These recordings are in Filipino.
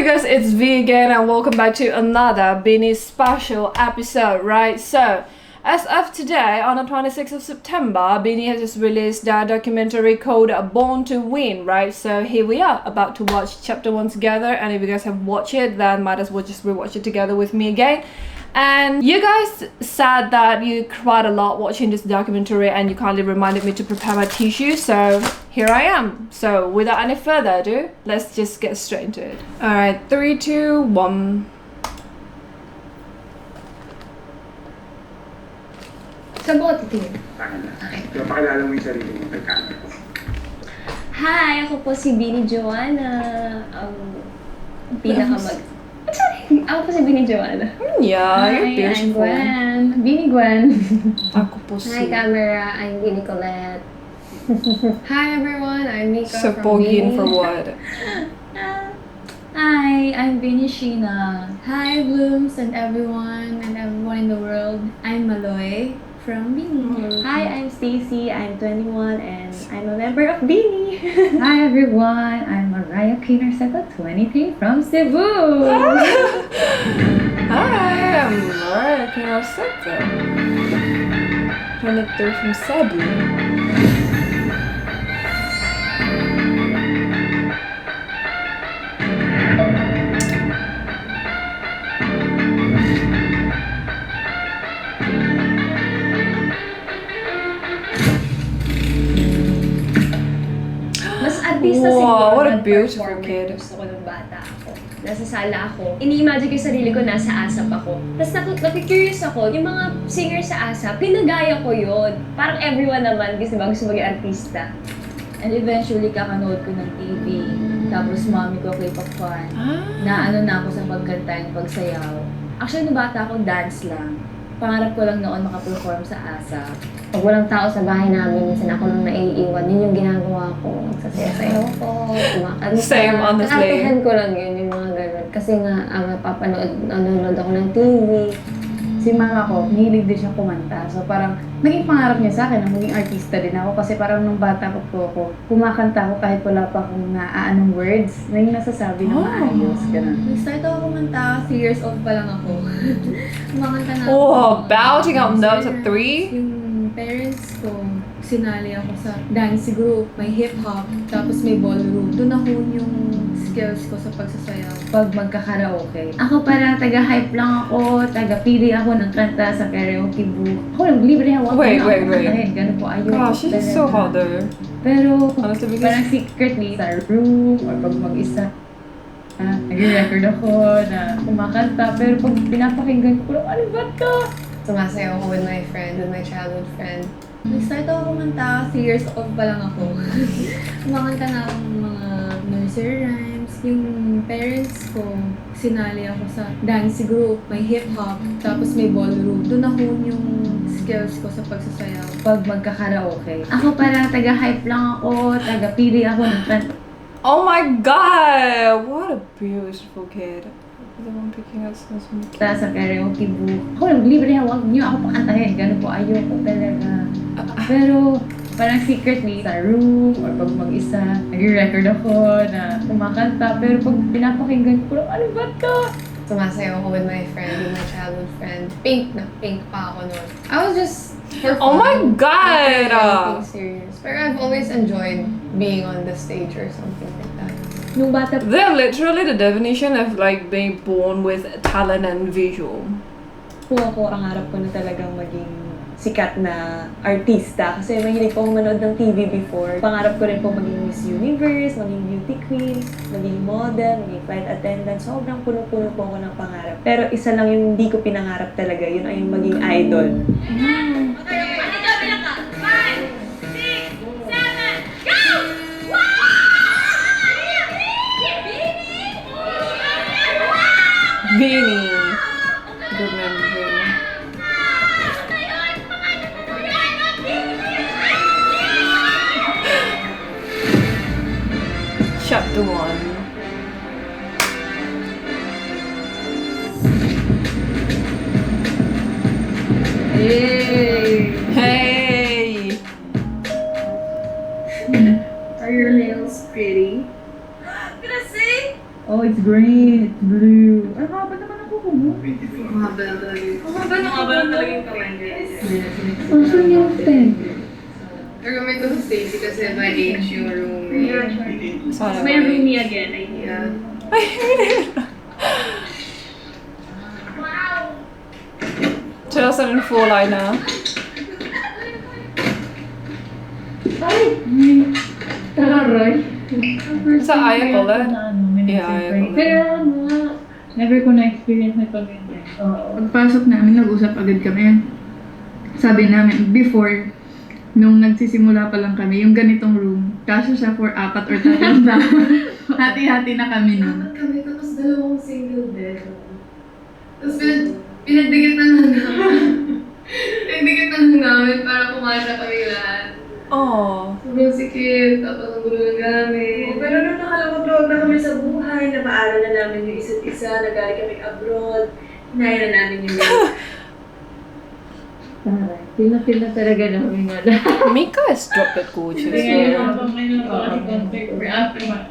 you guys, it's V again and welcome back to another Beanie special episode, right? So, as of today, on the 26th of September, Beanie has just released their documentary called Born to Win, right? So here we are, about to watch chapter 1 together, and if you guys have watched it, then might as well just rewatch it together with me again. And you guys said that you cried a lot watching this documentary and you kindly reminded me to prepare my tissue, so here I am. So without any further ado, let's just get straight into it. Alright, 3, 2, 1. Saan ba ka titingin? Okay. So, pakilala mo yung sarili mo kay camera. Hi! Ako po si Beanie Joanna. Ako po si Beanie Joanna. Yeah, you're Hi, I'm beautiful. Gwen. Beanie Gwen. Ako po si... Hi, camera. I'm Beanie Colette. Hi, everyone. I'm Mika So from pogian Beanie. for what? Hi, I'm Beanie Sheena. Hi, Blooms and everyone in the world. I'm Maloy from Beanie. Hi, I'm Stacy. I'm 21 and I'm a member of Beanie. Hi, everyone. I'm Mariah Kinerseto, 23 from Cebu. Hi, I'm Mariah Kinerseto. 23 from Cebu. Mas artista Wow, siguro. what a ng beautiful performer kid. Gusto ko nung bata ako. Nasa sala ako. Ini-imagine ko yung sarili ko nasa ASAP ako. Tapos naku-curious ako, yung mga singer sa ASAP, pinagaya ko yun. Parang everyone naman, gusto maging artista. And eventually, kakanood ko ng TV. Tapos mami ko K-pop fan. Na ako sa pagkanta yung pagsayaw. Actually, nung bata ako, dance lang. Pangarap ko lang noon makaperform sa ASAP. Pag walang tao sa bahay namin, minsan ako nang naiiwan, yun yung ginagawa ko. Nagsasayaw ko, kumakanta. Same, honestly. Kaartehan ko lang yun, yung mga ganun. Kasi nga, nanonood ako ng TV. Si mama ko, mahilig din siya kumanta. So parang, naging pangarap niya sa akin na maging artista din ako. Kasi parang nung bata ko po ako, kumakanta ako kahit wala pa akong naaanong words. Naging nasasabi ng maayos, ganun. Nag-start ako kumanta, 3 years old pa lang ako. Kumakanta na ako. Oh, bouncing up notes at 3? Yung parents ko, sinali ako sa dance group, may hip-hop, tapos may ballroom. Doon ako yung skills ko sa pagsasayaw. Pag magka-karaoke. Ako parang taga-hype lang ako, taga-pili ako ng kanta sa karaoke book. Ako lang, libre hawak Wait. Ganun po, ayoko. Gosh, she's so hot though. Pero, Honestly, because... parang secretly sa room or pag mag-isa, nag-record ako na kumakanta. Pero pag pinapakinggan ko, ano ba to? Sumasayaw ako with my friend, with my childhood friend. Nag-start ako kumanta, 3 years old pa lang ako. Kumakanta na ako ng mga nursery rhymes. Yung parents ko, sinali ako sa dance group, may hip-hop, tapos may ballroom. Doon ako yung skills ko sa pagsasayaw. Pag magka-karaoke. Ako parang taga-hype lang ako, taga-pili ako ng kanta. Oh my god! What a beautiful kid. The one picking out so sweet. Sa karaoke book. Ako lang, libre hawak niyo ako pakantahin. Ganun po, ayoko talaga. Pero, parang secretly sa room or pag mag-isa, nag-record ako na kumakanta. Pero pag pinapakinggan ko, ano ba to? Sumasayaw ako with my friend, with my childhood friend. Pink pa ako noon. I was just for fun. Oh my god! Nothing serious. But I've always enjoyed being on the stage or something like that. Nung bata They're literally the definition of like being born with talent and visual. Po ako, pangarap ko na talagang maging sikat na artista. Kasi mahilig po akong manood ng TV before. Pangarap ko rin po maging Miss Universe, maging beauty queen, maging model, maging flight attendant. Sobrang puno-puno po ako ng pangarap. Pero isa lang yung hindi ko pinangarap talaga, yun ay yung maging idol. Beanie. Good memory. Chapter 1. Yay! Hey! Are your nails pretty? Kasi, Oh, Oh, it's great. It's blue. Ang haba naman ang kuko mo. Mahaba lang talaga yun. Mahaba lang talaga yung kamay niya. Asan yung pen? Roommate ko si Stacy kasi by age yung roommate. Sana May roomie again, I hear. Yeah. Just an full liner. Taray. Sa ayaw ko lang. Yeah, ayaw ko lang. Pero ano nga, never ko na-experience na pag-ganyan. Oo. Pagpasok namin, nag-usap agad kami. Sabi namin, before, nung nagsisimula pa lang kami, yung ganitong room, kasya siya for 4 or 3 tao. Hati-hati na kami nun. Apat kami, tapos 2 single bed. Tapos pinagdikitan lang namin. Pinagdikitan lang namin para pumasok kami lahat. Oh. Sobrang sikip, tapos ang gulo ng gamit. Pero nung nakalawag-lawag na kami sa buhay, napaaral na namin yung isa't isa, nagaling kami abroad, hinaya na namin yung Taray. Feel na talaga namin nga lahat. Mika has dropped that gorgeous. Ngayon Yeah. lang pa kasi concert or aftermath.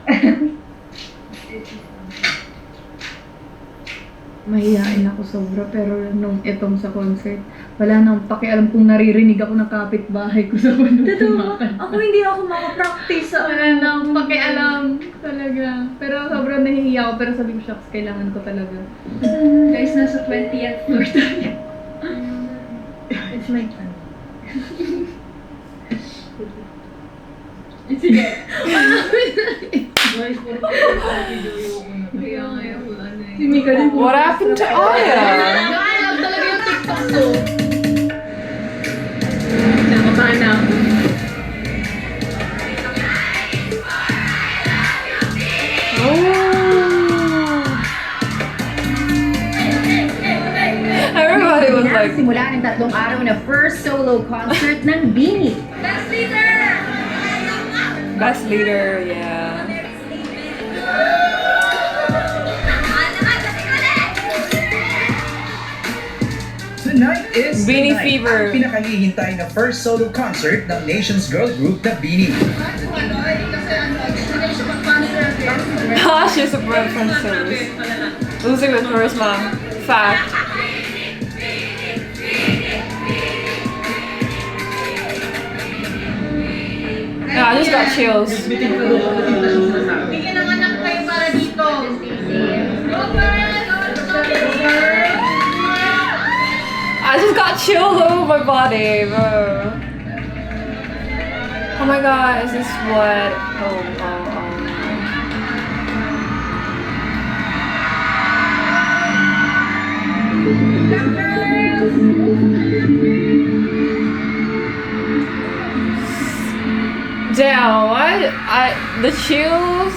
Mahihain ako sobra, pero nung etong sa concert, wala nang pakialam kung naririnig ako ng kapitbahay ko sa Totoo, kumakanta. ako hindi ako makapractice sa Wala nang pakialam talaga. Pero sobrang nahihiya ako, pero sabi ko, shucks, kailangan ko talaga. Guys, nasa 20th floor tayo. It's my turn. Sige. Kaya ngayon ko ano eh. Si Mika din. What happened to Aya? Nakakalap talaga yung TikTok ko. Nakabahan na ako. Everybody was like, Simula ng 3 araw na first solo concert ng Beanie. best leader, yeah. Tonight is Beanie the night. Fever. Ang pinakahihintay na first solo concert ng Nation's girl group na Beanie. Ah, she's a bread princess. Losing with charisma. Fact. Yeah, I just got chills. Bigyan ng anak kayo para dito. I just got chills all over my body, bro. Oh my god, is this what? Oh. Damn, the chills.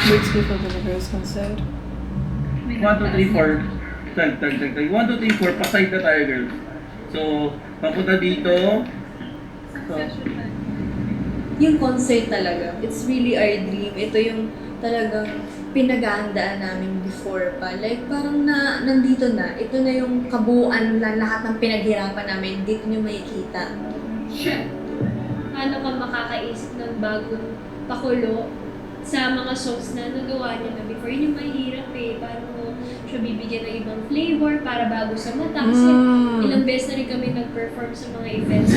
Makes me feel the first concert. 1, 2, 3, 4. Tag. 1, 2, 3, 4. Paside na tayo, girl. So, papunta dito. So, Yung concert talaga, it's really our dream. Ito yung talagang pinaghahandaan namin before pa. Like, parang nandito na. Ito na yung kabuuan na lahat ng pinaghirapan namin. Dito nyo makikita. Paano ka makakaisip ng bagong pakulo sa mga sauce na nagawa niya na before? Yun yung mahirap eh. Paano mo siya bibigyan ng ibang flavor para bago sa mata? Kasi ilang beses na rin kami nag-perform sa mga events.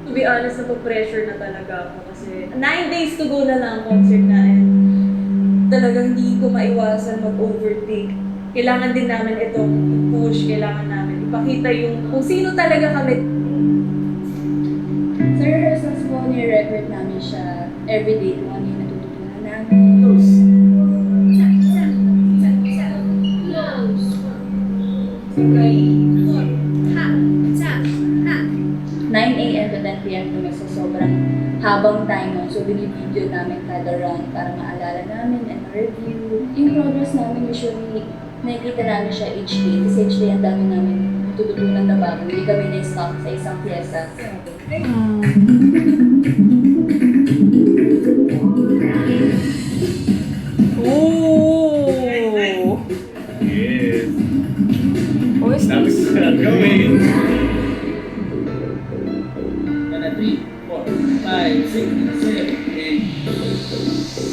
To be honest, napo-pressure na talaga ako kasi 9 days to go na lang ang concert na and talagang hindi ko maiwasan mag-overthink. Kailangan din namin itong i-push, kailangan namin ipakita yung kung sino talaga kami. Sa rehearsals po, ni-record namin siya everyday kung ano yung natututunan namin. Nine a.m. to 10 p.m. kami sa sobrang habang time nun. So, binibideo namin kada run para maalala namin and review. Yung progress namin usually, nakikita namin siya each day. Kasi each day ang dami namin tututunan na bago. Hindi kami na-stop sa isang pyesa. Ooh. Yes. Who is Sabi this? ko na gawin. And then 3, 4, 5, 6, 7, 8.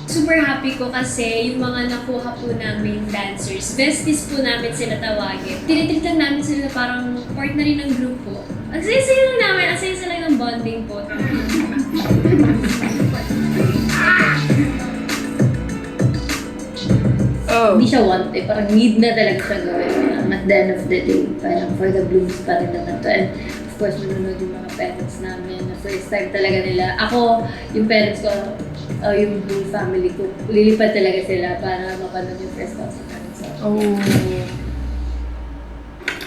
Super happy ko kasi yung mga nakuha po namin dancers, besties po namin sila tawagin. Tinitreat namin sila na parang part na rin ng group po. Ang saya-saya lang namin, ang saya lang ng bonding po. Oh. Hindi siya want eh, parang need na talaga siya gawin. At the end of the day, parang for the blooms pa rin naman to. And of course, manunod yung mga parents namin na first time talaga nila. Ako, yung parents ko, yung Bloom family ko, lilipad talaga sila para mapanood yung first concert namin. So,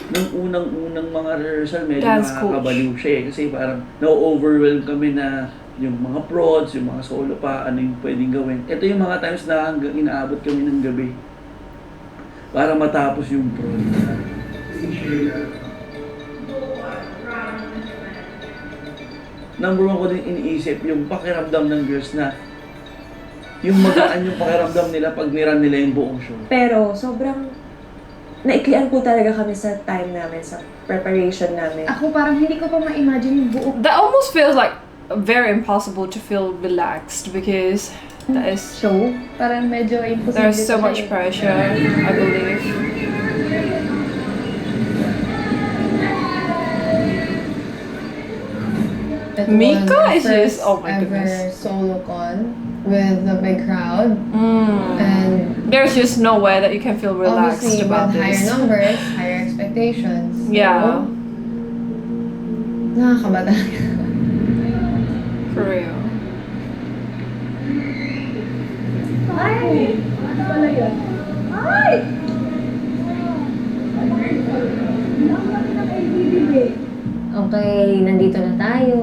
Nung unang mga rehearsal, medyo Dance nakakabaliw siya eh. Kasi parang na-overwhelm kami na yung mga prods, yung mga solo pa, ano yung pwedeng gawin. Ito yung mga times na hanggang inaabot kami ng gabi para matapos yung prod. Number one ko din iniisip, yung pakiramdam ng girls na yung magaan yung pakiramdam nila pag niran nila yung buong show. Pero sobrang naiklian po talaga kami sa time namin, sa preparation namin. Ako parang hindi ko pa ma-imagine yung buo. That almost feels like very impossible to feel relaxed because that is Show? Parang medyo imposible. there's so siya much eh. pressure, I believe. It Mika was is the just- oh my first goodness. ever solo con with a big crowd. And There's just no way that you can feel relaxed obviously about with higher this. numbers, higher expectations. Yeah. So, nakakaba talaga. For real. okay, nandito na tayo.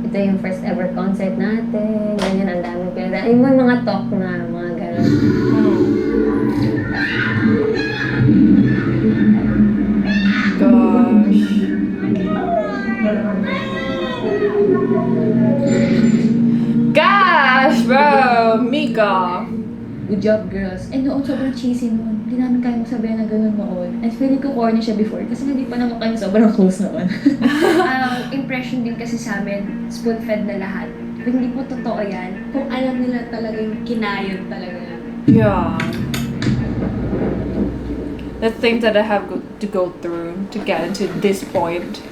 Ito yung first ever concert natin. Ganyan, ang dami pinagdaan. Yung mga talk na, mga gano'n. Gosh, bro, Mika. Good job, girls. And noon, sobrang cheesy noon. Hindi namin kayang sabihan na gano'n noon. And feeling ko corny siya before kasi hindi pa naman kami sobrang close noon. Impression din kasi sa amin, spoon-fed na lahat. Kung hindi po totoo yan, kung alam nila talaga yung kinayod talaga namin. Yeah. The things that I have to go through to get into this point.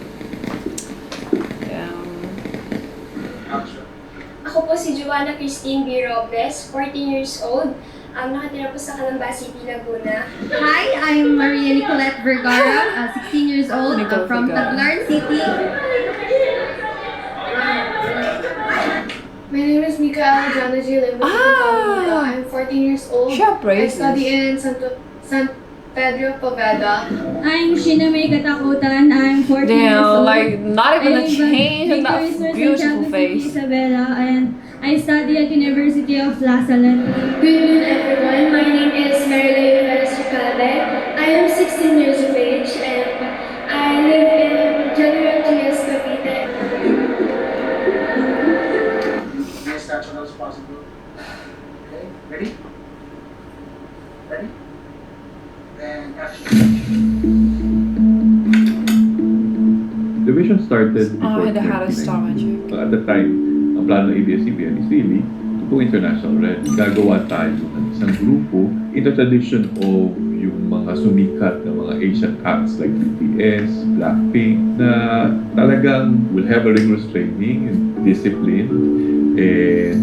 Ako po si Joanna Christine B. Robles, 14 years old. Nakatira po sa Calamba City, Laguna. Hi, I'm Maria Nicolette Vergara, 16 years old, from Tacloban City. My name is Mika Alejandra G. Limbo. I'm 14 years old. Siya, I praises. study in San Pedro Poveda. I'm Sheena May Katakutan. I'm 14 years Damn, old. like not even a I change in that beautiful face. Isabela, and I study at University of La Salle. Good evening, everyone. My name is Marilyn Rivera Sucade. I am 16 years of age and I live in General Trias, Cavite. Nice natural as possible. Okay, ready? Ready? Then action. The vision started Oh, I before had a star 2019. magic. At the time, ang plano ng ABS-CBN is really to go international red. Gagawa tayo ng isang grupo in the tradition of yung mga sumikat na mga Asian acts like BTS, Blackpink, na talagang will have a rigorous training and discipline and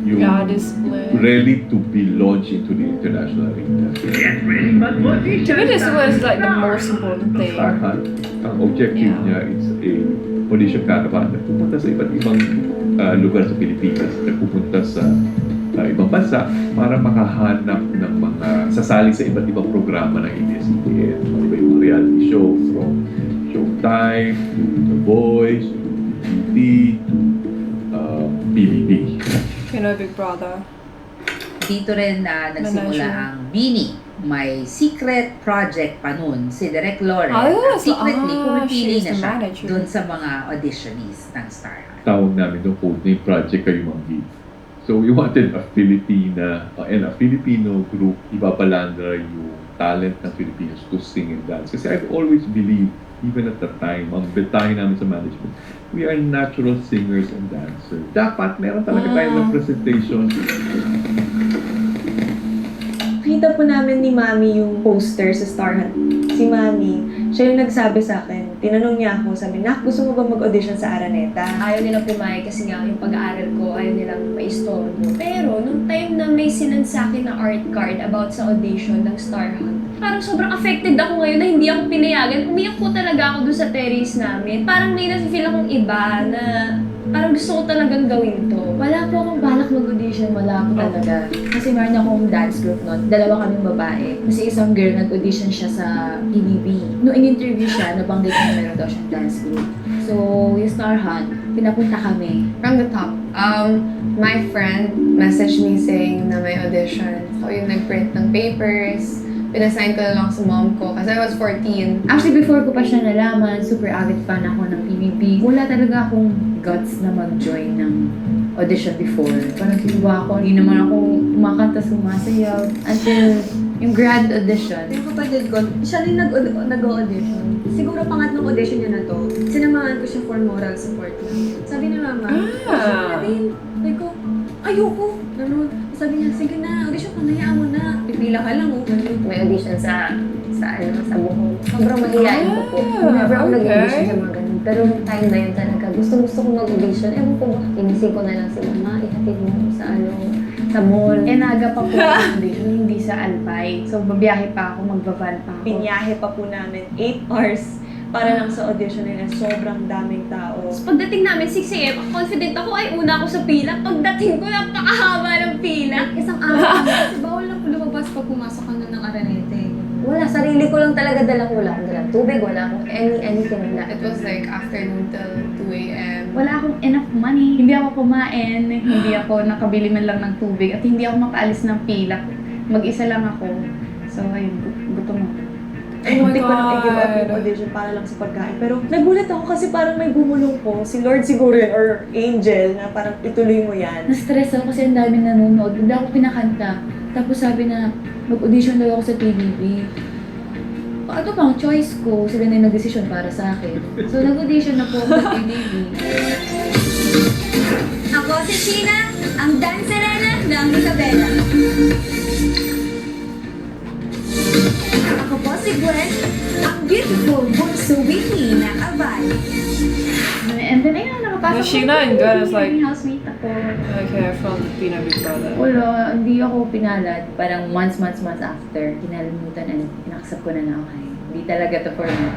yung ready to be launched into the international arena. To me, this was like the most important thing. Ang objective niya is a audition caravan na pupunta sa iba't ibang lugar sa Pilipinas, na pupunta sa ibang bansa para makahanap ng mga sasali sa iba't ibang programa ng ABS-CBN. Iba-ibang reality show from Showtime, to The Voice, to TV, to PBB. Pinoy Big Brother. Dito rin nagsimula ang Bini. May secret project pa nun, si Direk Lauren. Secretly, pumipili she's na the siya manager. dun sa mga auditionees ng Star High. Tawag namin yung code name Project Kayo Manggi. So we wanted a Filipina and a Filipino group, ipapalandra yung talent ng Filipinos to sing and dance. Kasi I've always believed, even at the time, ang betahin namin sa management, we are natural singers and dancers. Dapat meron talaga tayong representation. Kita po namin ni Mami yung poster sa Star Hunt. Si Mami, siya yung nagsabi sa akin. Tinanong niya ako, sabi, Nak, gusto mo ba mag-audition sa Araneta? Ayaw nilang pumayag kasi nga yung pag-aaral ko, ayaw nilang maistorbo. Pero nung time na may sinend sa akin na art card about sa audition ng Star Hunt, parang sobrang affected ako ngayon na hindi ako pinayagan. Umiyak po talaga ako doon sa terrace namin. Parang may nasi-feel akong iba na parang gusto ko talagang gawin to. Wala po akong balak mag-audition, wala po talaga. Kasi meron akong dance group noon, dalawa kaming babae. Kasi isang girl nag-audition siya sa PBB. Noong in-interview siya, nabanggit niya meron daw siyang dance group. So, yung Star Hunt, pinapunta kami. From the top, my friend messaged me saying na may audition. So, yung nag-print ng papers, pinasign ko na lang sa mom ko kasi I was 14. Actually, before ko pa siya nalaman, super avid fan ako ng PBB. Wala talaga akong guts na mag-join ng audition before. Parang kinuha ako, hindi naman ako kumakanta, sumasayaw. Until yung grad audition. Yung kapatid ko, siya rin nag-audition. Siguro pangatlong audition niya na to. Sinamahan ko siya for moral support lang. Sabi ni Mama, sabi ko, ayoko. Sabi niya, sige na, audition ka, hayaan mo na. Pipila ka lang, May audition sa Bohol. Sobrang mahihain ko po. Never ako nag-audition sa mga ganun. Pero yung time na yun talaga, gusto ko mag-audition. Ewan ko ba, inisip ko na lang si Mama, ihatid mo sa mall. Naga pa po ang audition, hindi sa Alpay. So, babiyahe pa ako, magbaban pa ako. Pinyahe pa po namin 8 hours para lang sa audition nila. Sobrang daming tao. Pagdating namin 6 a.m., confident ako ay una ako sa pila. Pagdating ko, napakahaba ng pila. Isang araw kasi bawal na lumabas pag pumasok ka na ng Aranete. Wala, sarili ko lang talaga wala akong dalang tubig, wala akong anything na. It was like afternoon till 2 a.m. Wala akong enough money. Hindi ako kumain, hindi ako nakabili man lang ng tubig, at hindi ako makaalis ng pila. Mag-isa lang ako. So, ayun, gutom ako. Hindi ko nang i-give up yung audition para lang sa pagkain. Pero nagulat ako kasi parang may gumulong ko. Si Lord siguro yun, or Angel, na parang ituloy mo yan. Na-stress ako kasi ang daming nanonood. Hindi ako pinakanta. Tapos sabi na, mag-audition daw ako sa PBB. Ano bang choice ko? Sila na yung nag-decision para sa akin. So, nag-audition na po ako sa PBB. Ako si Sheena, ang dancerena ng Isabela. Ako po si Gwen, ang beautiful bunso Winnie na abay. And then, ayun, nakapasok Sheena and Gwen is like, housemate ako. okay, from Pina Big Brother. Wala, hindi ako pinalad. Parang months after, kinalimutan and inaccept ko na okay. Hindi talaga to for me.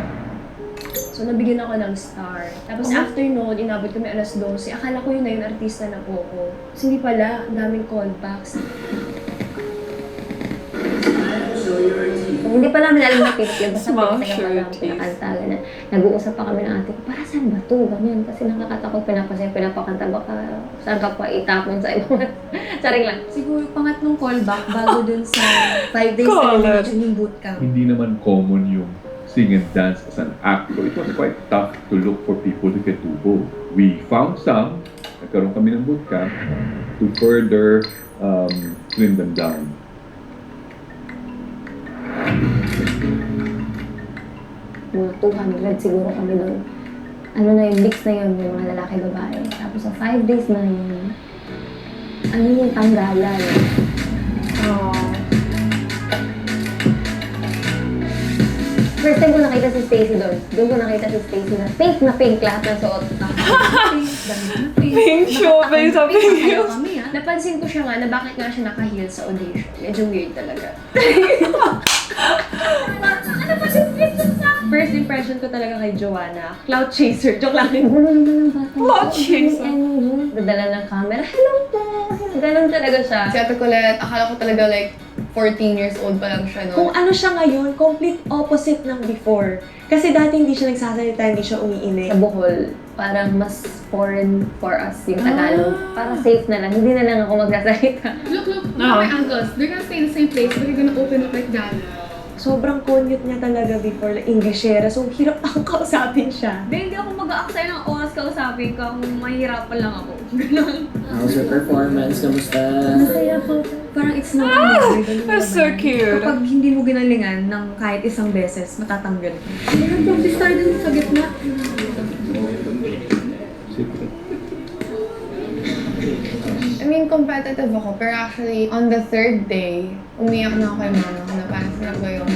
So, nabigyan ako ng star. Tapos after noon, inabot kami alas 12. Akala ko yun na yun, artista na po ako. Tapos hindi pala, ang daming callbacks. Hindi pa namin alam na picture. Basta pinakanta. Nag-uusap pa kami ng ate ko, para saan ba ito? Ganyan. Kasi nakakatakot pinapakanta. Baka saan ka pa itapon sa ibang. Saring lang. Siguro pangatlong callback bago dun sa 5 days celebration yung bootcamp. Hindi naman common yung sing and dance as an act. So it was quite tough to look for people who can do both. We found some, nagkaroon kami ng bootcamp to further slim them down. Mga 200 siguro kami doon. Ano na yung mix na yun, yung mga lalaki babae. Tapos sa 5 days na yun, ano yung tanggalan. First time ko nakita si Stacy doon. Doon ko nakita si Stacy na pink lahat ng suot. Pink shopping sa pink heels. Napansin ko siya nga na bakit nga siya naka-heel sa audition. Medyo weird talaga. Ano ba si First impression ko talaga kay Joanna, cloud chaser. Joke lang. Cloud chaser. Dadala ng camera. Hello po! Ganun talaga siya. Si Ate Colette, akala ko talaga like 14 years old pa lang siya, no? Kung ano siya ngayon, complete opposite ng before. Kasi dati hindi siya nagsasalita, hindi siya umiinig. Sa Bohol, parang mas foreign for us yung Tagalog. Para safe na lang, hindi na lang ako magsasalita. Look, my uncles. They're gonna stay in the same place, but they're gonna open up like that. sobrang cute niya talaga before, like, Englishera. So, hirap akong kausapin siya. Hindi ako mag-aaksaya ng oras kausapin ka kung mahihirapan lang ako. Ganun. How's your performance? Kamusta? Masaya po. Parang it's not That's so cute. Kapag hindi mo ginalingan ng kahit isang beses, matatanggal ka. Practice tayo dun sa gitna. I mean, competitive ako, pero actually, on the third day, umiyak na ako kay mama ko na parang sinabi yung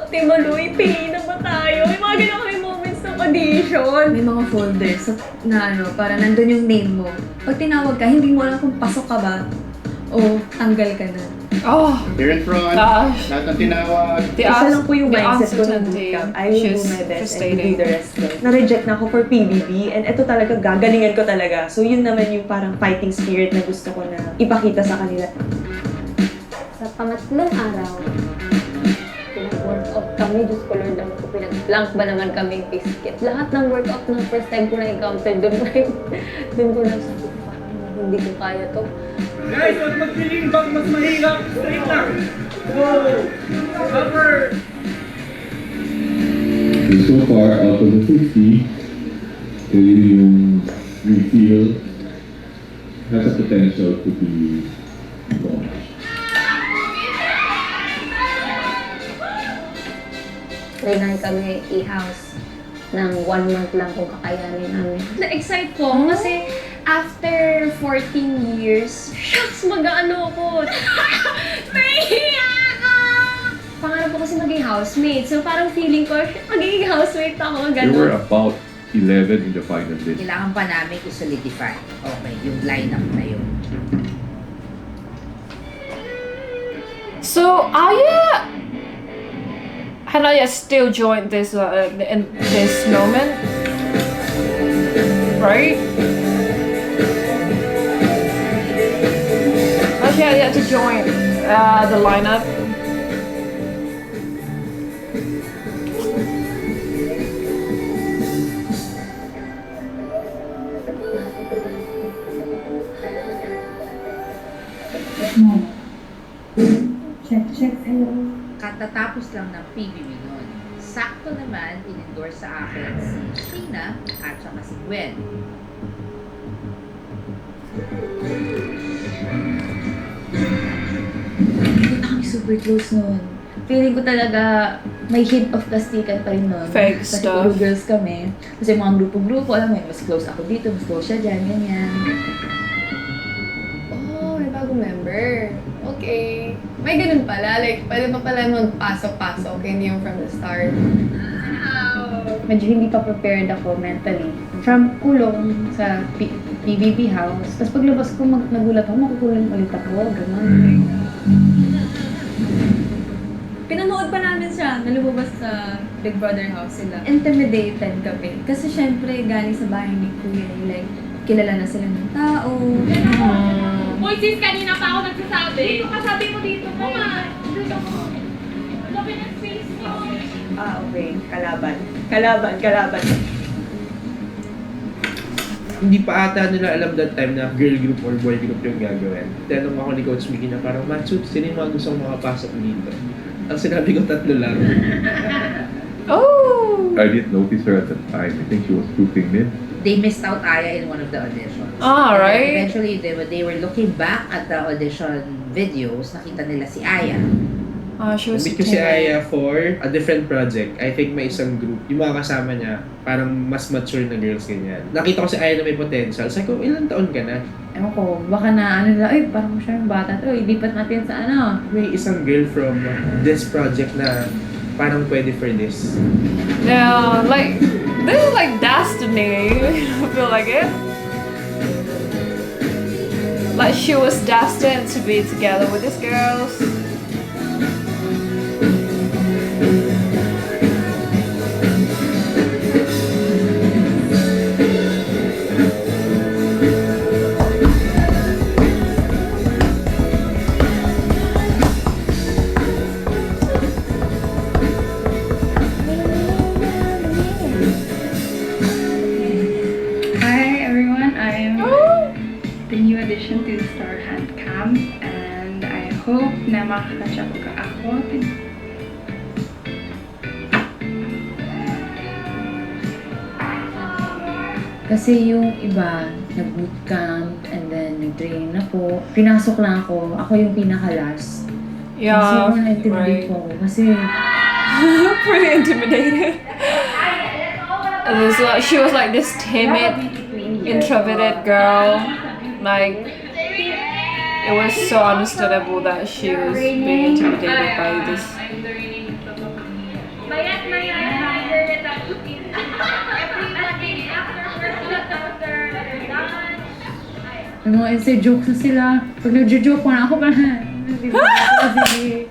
Ate Maloy, pili na ba tayo? May mga ganun kami moments ng audition. May mga folders na ano, para nandun yung name mo. Pag tinawag ka, hindi mo alam kung pasok ka ba o tanggal ka na. Oh, Here in front, gosh. lahat ng tinawag. Isa lang po yung the mindset ko ng uncertainty. bootcamp. I will do She's my best and frustrating. do the rest. Na-reject na ako for PBB and ito talaga, gagalingan ko talaga. So yun naman yung parang fighting spirit na gusto ko na ipakita sa kanila. Sa pangatlong araw, pinag-workout kami. Diyos ko Lord, ang pinag-plank ba naman kaming biscuit. Lahat ng workout ng first time ko na-encounter doon ko na sabi ko, parang hindi ko kaya to. Guys, huwag magpiling bang mas mahirap. Straight lang. Go! Cover! So far, out of the 50, yung refill has a potential to be launched. Trinay kami i-house ng 1 month lang kung kakayanin namin. Na-excite po ako kasi after 14 years, shucks, mag-ano ako. Nahihiya ako! Pangarap ko kasi maging housemate. So parang feeling ko, magiging housemate ako. There were Ganon. about 11 in the final list. Kailangan pa namin i-solidify. Okay, yung lineup na yun. So Hanaya still joined this in this moment, right? She had yet to join the lineup. Check, hello. Katatapos lang ng PBB noon. Sakto naman, in-endorse sa akin si Sheena at saka si Gwen. Hindi na kami super close noon. Feeling ko talaga may hint of plastikan pa rin noon. Fake Kasi stuff. puro girls kami. Kasi mga grupo-grupo, alam mo yun, mas close ako dito, mas close siya dyan, ganyan. oh, may bagong member. Okay. May ganun pala. Like, pwede pa pala magpasok-pasok, hindi yung from the start. Medyo hindi pa prepared ako mentally. From kulong sa PBB house. Tapos paglabas ko, nagulat ako, makukulong ulit ako. Ganun. Pinanood pa namin siya, nalumabas sa Big Brother house sila. Intimidated kami. Kasi syempre, galing sa bahay ni Kuya, like, kilala na sila ng tao. Uy, sis, kanina pa ako nagsasabi. Dito ka, sabi mo dito ka. Dito ko. Laki ng space mo. Ah, okay. Kalaban. Hindi pa ata nila alam that time na girl group or boy group yung gagawin. Tanong ako ni Coach Mickey na parang, Matsu, sino yung mga gusto kong makapasok dito? Ang sinabi ko 3 lang. Oh! I didn't notice her at the time. I think she was trooping in. They missed out Aya in one of the auditions. Ah, And right. eventually, they were looking back at the audition videos, nakita nila si Aya. She was Nabit ko si Aya for a different project. I think may isang group. Yung mga kasama niya, parang mas mature na girls ganyan. Nakita ko si Aya na may potential. Sabi ko, ilang taon ka na? Ewan ko, baka na ano nila, ay parang siya yung bata to, ilipat natin sa ano. May isang girl from this project na parang pwede for this. Yeah, like this is like destiny. I feel like it. Like she was destined to be together with these girls. Hi everyone, I'm the new addition to the Star Hand Camp and I hope na makakatsa ko ako Kasi yung iba, nag-bootcamp and then nag-training na po. Pinasok lang ako. Ako yung pinaka-last. Yeah, Sobrang na-intimidate right. po ako kasi Pretty intimidated. And it's like, she was like this timid, introverted girl. Like, it was so understandable that she was being intimidated by this. may mga inside jokes na sila. Pag nag-joke mo na ako, parang sige.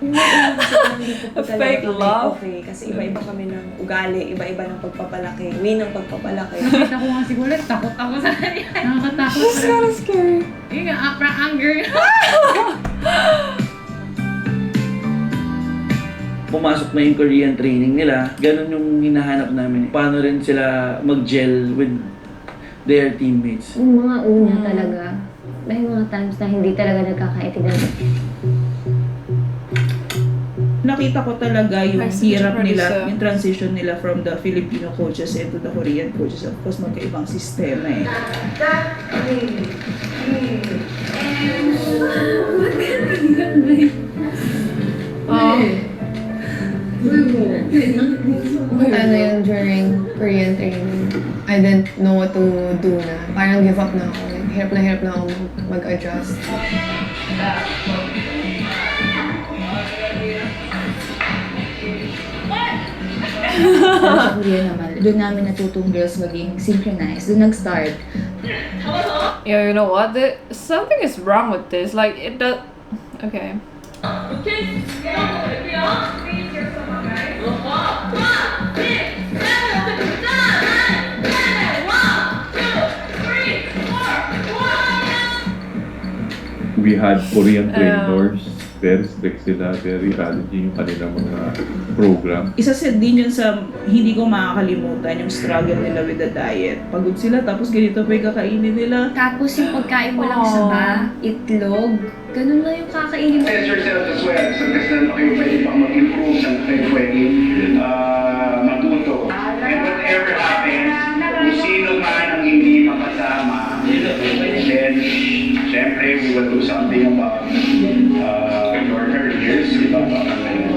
Fake love. Okay, kasi iba-iba kami ng ugali, iba-iba ng pagpapalaki, way ng pagpapalaki. Nakita ko nga siguro, takot ako sa kanya. Nakakatakot. It's kind of scary. Yun nga, parang anger. Pumasok na yung Korean training nila, ganun yung hinahanap namin. Paano rin sila mag-gel with their teammates. Yung mga una talaga, may mga times na hindi talaga nagkakaintindihan. Nakita ko talaga yung As hirap producer. nila, yung transition nila from the Filipino coaches into the Korean coaches. Of course, magkaibang sistema eh. Ano yun during Korean training, I didn't know what to do na. Parang give up na ako. Like, hirap na ako mag-adjust. Sa Korea naman, doon namin natutong girls maging synchronized. Doon nag-start. Yeah, you know what? Something is wrong with this. Like, it does. Okay. We had Korean trainers, very strict sila, very challenging yung kanilang mga program. Isa sa din yun sa hindi ko makakalimutan yung struggle nila with the diet. Pagod sila tapos ganito pa yung kakainin nila. Tapos yung pagkain mo lang saba, itlog, ganun lang yung kakainin mo. Test yourself as well. So, test na kayo pwede pa mag-improve sa pwede matuto. And whatever happens, kung sino man ang hindi makasama, then, syempre, we will do something about your careers. Diba?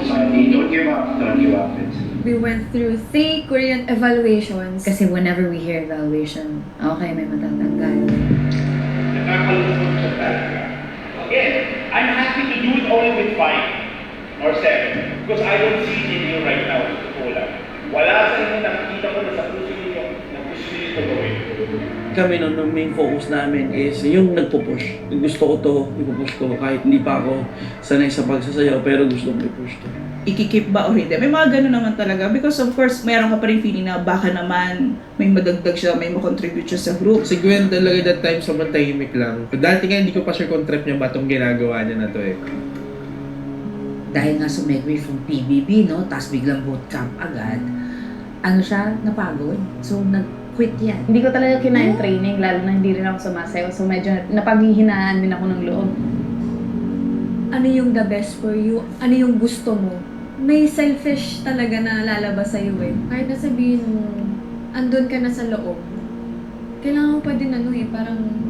So, don't give up. Don't give up. We went through 3 Korean evaluations. Kasi whenever we hear evaluation, okay, may matatanggal. Nakakalungkot siya talaga. Again, I'm happy to do it only with 5 or 7 because I don't see it in you right now. Wala sa inyo nakikita ko na sa puso ninyo na gusto nyo ito gawin. Kami nun, yung main focus namin is yung nagpo-push. Gusto ko to, ipupush ko kahit hindi pa ako sanay sa pagsasayaw pero gusto ko i-push to. Ikikip ba o hindi? May mga ganun naman talaga because of course, mayroon ka pa rin feeling na baka naman may madagdag siya, may makontribute siya sa group. Si Gwen talaga that time sobrang tahimik lang. Dati nga hindi ko pa sure kung trip niya ba itong ginagawa niya na to eh. Dahil nga sumegway from PBB, no? Tapos biglang bootcamp agad. Ano siya? Napagod. So, nag-quit yan. Hindi ko talaga kinain training, lalo na hindi rin ako sumasayaw. So medyo napaghihinaan din ako ng loob. Ano yung the best for you? Ano yung gusto mo? May selfish talaga na lalabas sa'yo eh. Kahit na sabihin mo, andun ka na sa loob. Kailangan mo pa din parang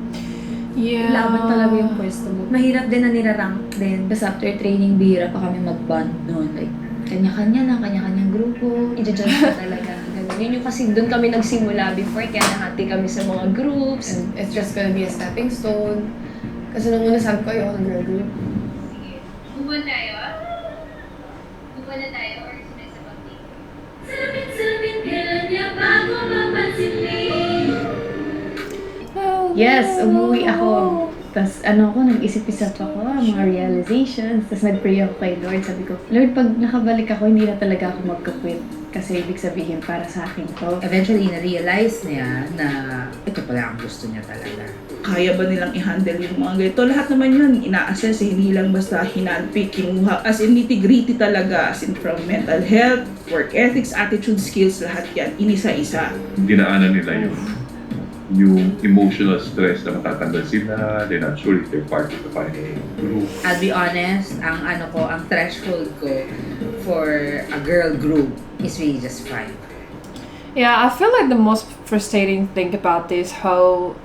Yeah. laban talaga yung pwesto mo. Mahirap din na nirarank din. Tapos after training, bihira pa kami mag-bond noon. Like, kanya-kanya na, kanya-kanyang grupo. I-judge ka talaga. Ganun. Yun yung kasi doon kami nagsimula before, kaya nahati kami sa mga groups. And it's just gonna be a stepping stone. Kasi nung una sabi ko, ayoko ng girl group. Move on tayo, ah? Move on na tayo or sinasabag din? Salamin kailan niya bago mapansin. Yes, umuwi ako. Tapos nag-isip-isip ako, mga realizations. Tapos nag-pray ako kay Lord. Sabi ko, Lord, pag nakabalik ako, hindi na talaga ako magka-quit. Kasi ibig sabihin, para sa akin to. Eventually, na-realize niya na ito pala ang gusto niya talaga. Kaya ba nilang i-handle yung mga ganito? Lahat naman yun, ina-assess, hindi lang basta hinandpick, kinuha. As in nitty-gritty talaga, as in from mental health, work ethics, attitude, skills, lahat yan, inisa-isa. Dinaanan nila yung emotional stress na matatanggal sila, they're not sure if they're part of the final group. I'll be honest, ang threshold ko for a girl group is really just 5. Yeah, I feel like the most frustrating thing about this whole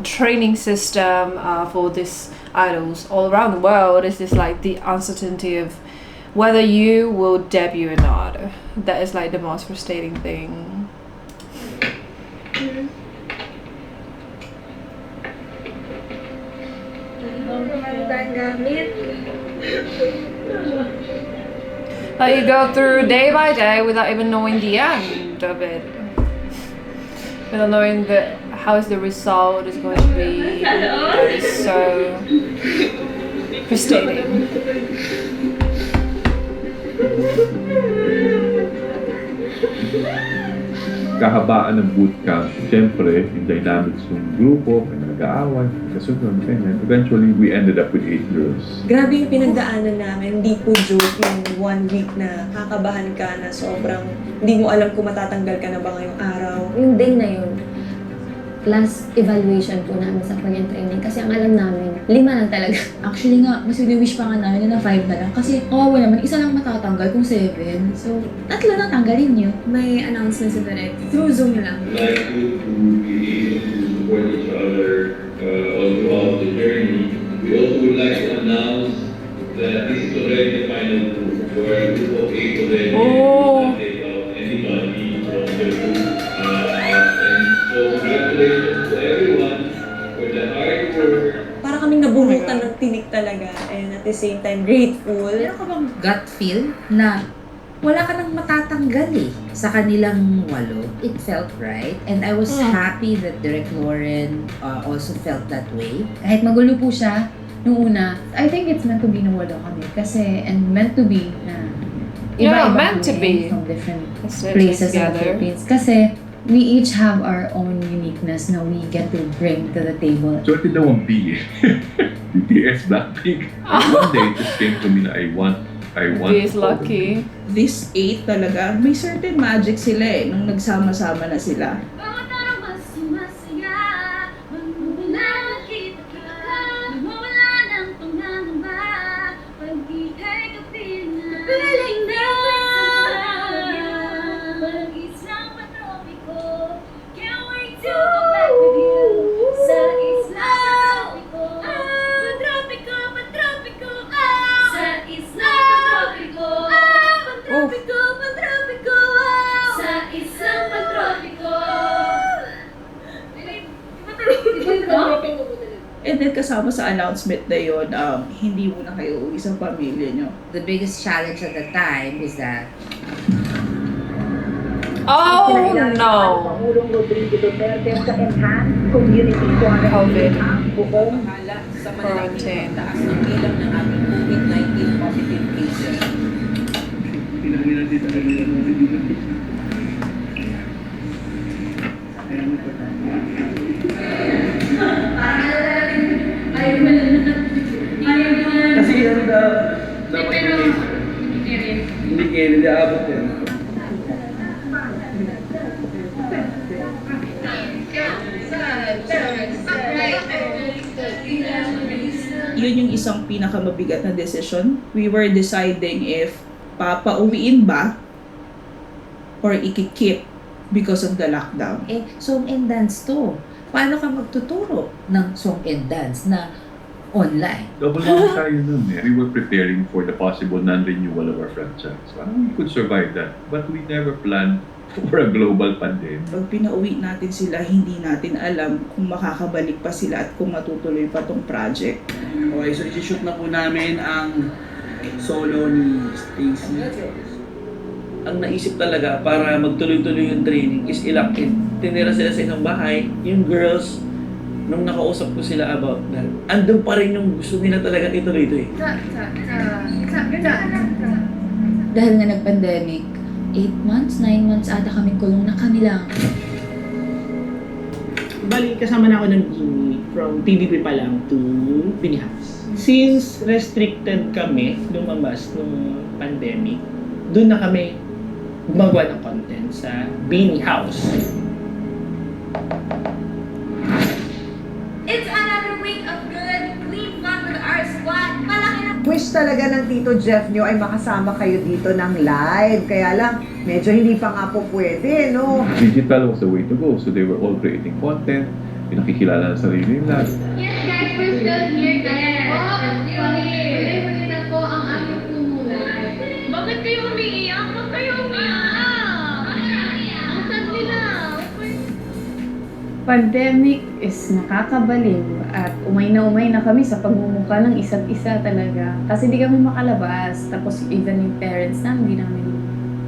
training system for these idols all around the world is this like the uncertainty of whether you will debut or not. That is like the most frustrating thing. Like you go through day by day without even knowing the end of it, without knowing how is the result is going to be. That is so frustrating. Kahabaan ng bootcamp, siyempre, yung dynamics ng grupo, may nag-aaway, kasunod, ganyan. Eventually, we ended up with 8 girls. Grabe yung pinagdaanan namin. Hindi po joke yung 1 week na kakabahan ka na sobrang hindi mo alam kung matatanggal ka na ba ngayong araw. Yung day na yun, last evaluation po namin sa Korean training kasi ang alam namin, 5 lang talaga. Actually nga, mas wish pa nga namin na 5 na lang. Kasi kawawa naman, isa lang matatanggal kung 7. So, 3 na tanggalin nyo. May announcement sa direct. Through Zoom lang. Like to be able to support each other all throughout the journey. We also would like to announce that this is already the final group. For a group of 8 already. Oh. Take out anybody from the group. And so congratulations to everyone for the hard work. Para kaming nabunutan ng tinik talaga and at the same time grateful. Meron ka bang gut feel na wala ka nang matatanggal sa kanilang 8? It felt right. And I was happy that Direk Lauren also felt that way. Kahit magulo po siya nung una, I think it's meant to be na wala kami. Kasi, and meant to be na iba-iba meant to be from different places in the Philippines. Kasi, we each have our own uniqueness na we get to bring to the table. Swerte daw ang B. BTS, Blackpink. One day, it just came to me na I want. He is lucky. This 8 talaga, may certain magic sila nung nagsama-sama na sila. And then kasama sa announcement na yun, hindi muna kayo uwi sa pamilya nyo. The biggest challenge at the time is that oh no! Pangulong Rodrigo Duterte sa Enhanced Community Quarantine ang buong sa quarantine. Taas ng bilang ng ating COVID-19 positive cases. Kasi yan dapat hindi kayo niliabot yan. Yun yung isang pinakamabigat na desisyon. We were deciding if papauwiin ba or ikikip because of the lockdown. Song and dance to. Paano ka magtuturo ng song and dance na online? Double lang tayo nun We were preparing for the possible non-renewal of our franchise. Parang we could survive that. But we never planned for a global pandemic. Pag pinauwi natin sila, hindi natin alam kung makakabalik pa sila at kung matutuloy pa tong project. Okay, so isi-shoot na po namin ang solo ni Stacy. Ang naisip talaga para magtuloy-tuloy yung training is i-lock in. Tinira sila sa isang bahay. Yung girls, nung nakausap ko sila about that, andun pa rin yung gusto nila talaga ituloy-tuloy. Dahil nga nag-pandemic, 8 months, 9 months ata kaming kulong na kami lang. Bali, kasama na ako ng Bini from TVP pa lang to Bini House. Since restricted kami lumabas nung pandemic, doon na kami gumagawa ng content sa Bini House. It's another week of good, clean fun with our squad. Malaki na wish talaga ng Tito Jeff nyo ay makasama kayo dito ng live. Kaya lang, medyo hindi pa nga po pwede, no? Digital was the way to go. So they were all creating content, pinakikilala na sarili nila. Yes guys, we're still here guys. Huli na po ang aming tumulan. Bakit kayo umiiyak? Bakit kayo umiiyak? Ang sad nila. Pandemic is nakakabaliw at umay na kami sa pagmumukha ng isa't isa talaga. Kasi di kami makalabas. Tapos even yung parents namin,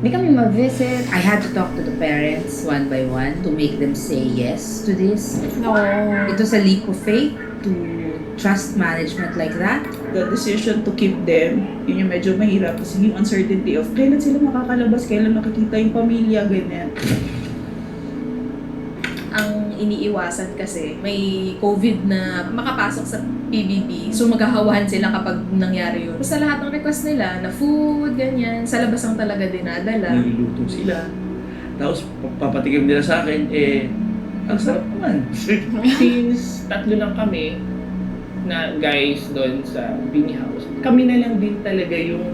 di kami mag-visit. I had to talk to the parents one by one to make them say yes to this. No. It was a leap of faith to trust management like that. The decision to keep them, yun yung medyo mahirap kasi yung uncertainty of kailan sila makakalabas, kailan makikita yung pamilya, ganyan. Ang iniiwasan kasi may COVID na makapasok sa PBB. So maghahawahan sila kapag nangyari yun. Sa lahat ng request nila na food, ganyan, sa labas ang talaga dinadala. Niluluto sila. Tapos papatikim nila sa akin, ang sarap naman. Since 3 lang kami na guys doon sa Bini House, kami na lang din talaga yung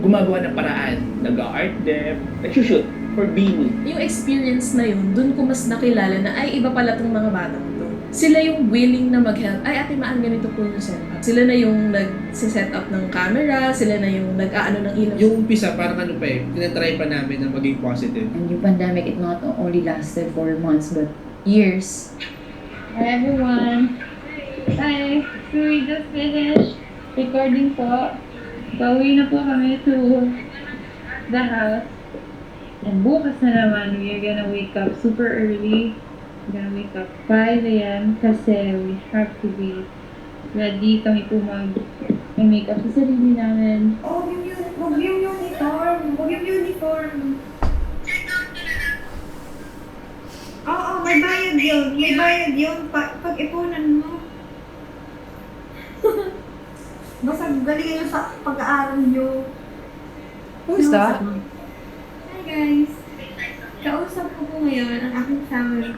gumagawa ng paraan. Nag-art dep, nag-shoot for Bini. Yung experience na yun, dun ko mas nakilala na ay iba pala tong mga batang to. Sila yung willing na mag-help. Ay, ate Maan, ganito po yung setup. Sila na yung nag-set up ng camera, sila na yung nag-aano ng ilaw. Yung umpisa, parang ano pa tinatry pa namin na maging positive. And yung pandemic, it not only lasted 4 months, but years. Hi everyone! Hi! So we just finished recording po. Pauwi na po kami to the house. And bukas na naman, we are gonna wake up super early. We're gonna wake up 5 a.m. kasi we have to be ready kami po mag-make up sa sarili namin. Huwag yung uniform. Huwag yung uniform. Oo, may bayad yun. May bayad yun. Pag-ipunan mo. Basta galingan nyo sa pag-aaral nyo. Who is that? Hi guys. Kausap ko po ngayon ang aking family.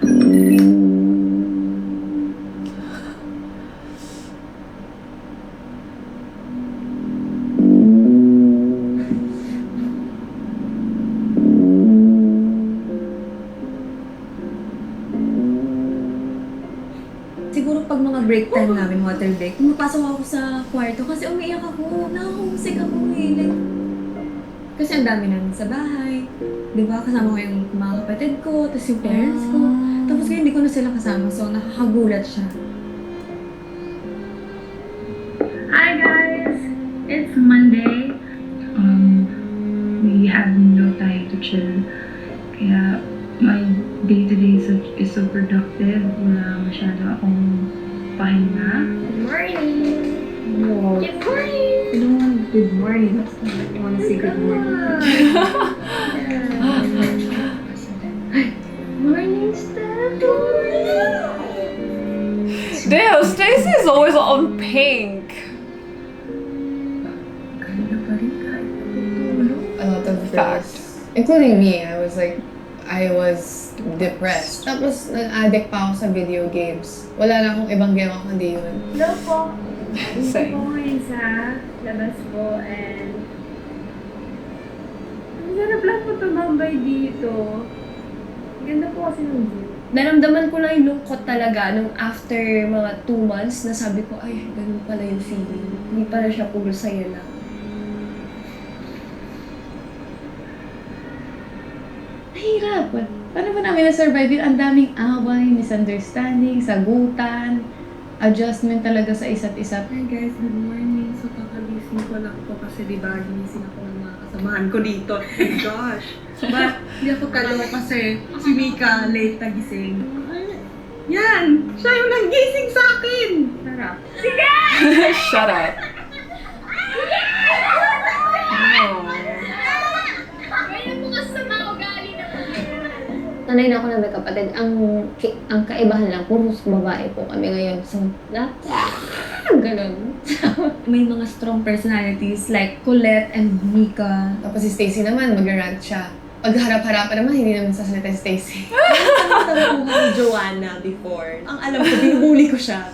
Siguro pag mga break time namin, water break, pumapasok ako sa kwarto kasi umiiyak ako. Nakahumsik ako eh. Kasi ang dami namin sa bahay. Di ba? Kasama ko yung mga kapatid ko, tapos yung parents ko. Tapos ngayon hindi ko na sila kasama, so nakakagulat siya. Hi guys! It's Monday. We have no time to chill. Kaya my day-to-day is so productive. Wala masyado akong pahinga. Good morning! Wow. Good morning! I don't want good morning. I want to say good morning. Morning, Steph! Damn, Stacey is always on pink. A lot of girls, including me, I was depressed. Tapos, nag-addict pa ako sa video games. Wala na akong ibang game kundi yun. Hello po. Same. Dito po ngayon sa labas po and ang sarap lang po tumambay dito. Ganda po kasi ng view. Naramdaman ko lang yung lungkot talaga nung after mga 2 months na sabi ko, ay, ganun pala yung feeling. Hindi pala siya puro saya lang. Mahirap. Paano ba namin na-survive yun? Ang daming away, misunderstanding, sagutan, adjustment talaga sa isa't isa. Hi guys, good morning. So, kakagising ko lang po kasi di ba ginising ako ng mga kasamahan ko dito. Oh my gosh. But, hindi ako kalo kasi si Mika late na gising. Yan! Siya yung nanggising sa akin! Sarap. Sige! Shut up. Ganyan po kasi sa mga ugali na po. Sanay na ako na may kapatid. Ang kaibahan lang, puros babae po kami ngayon. So, ganun. May mga strong personalities like Colette and Mika. Tapos si Stacy naman, mag-rant siya. Pag harap-harapan naman, hindi naman sasalita si Stacy. Ang ni Joanna before. Ang alam ko, binubuli ko siya.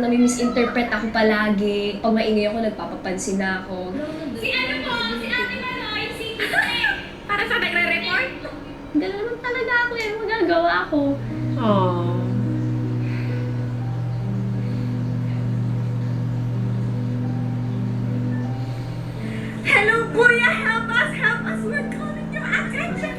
Nami-misinterpret ako palagi. Pag maingay ako, nagpapapansin na ako. Si ano po? Si Ate Manoy? Si para sa nagre-report? Ganun naman talaga ako eh. Magagawa ako. Aww. Hello, Kuya! Help us! Help us! We're calling your attention!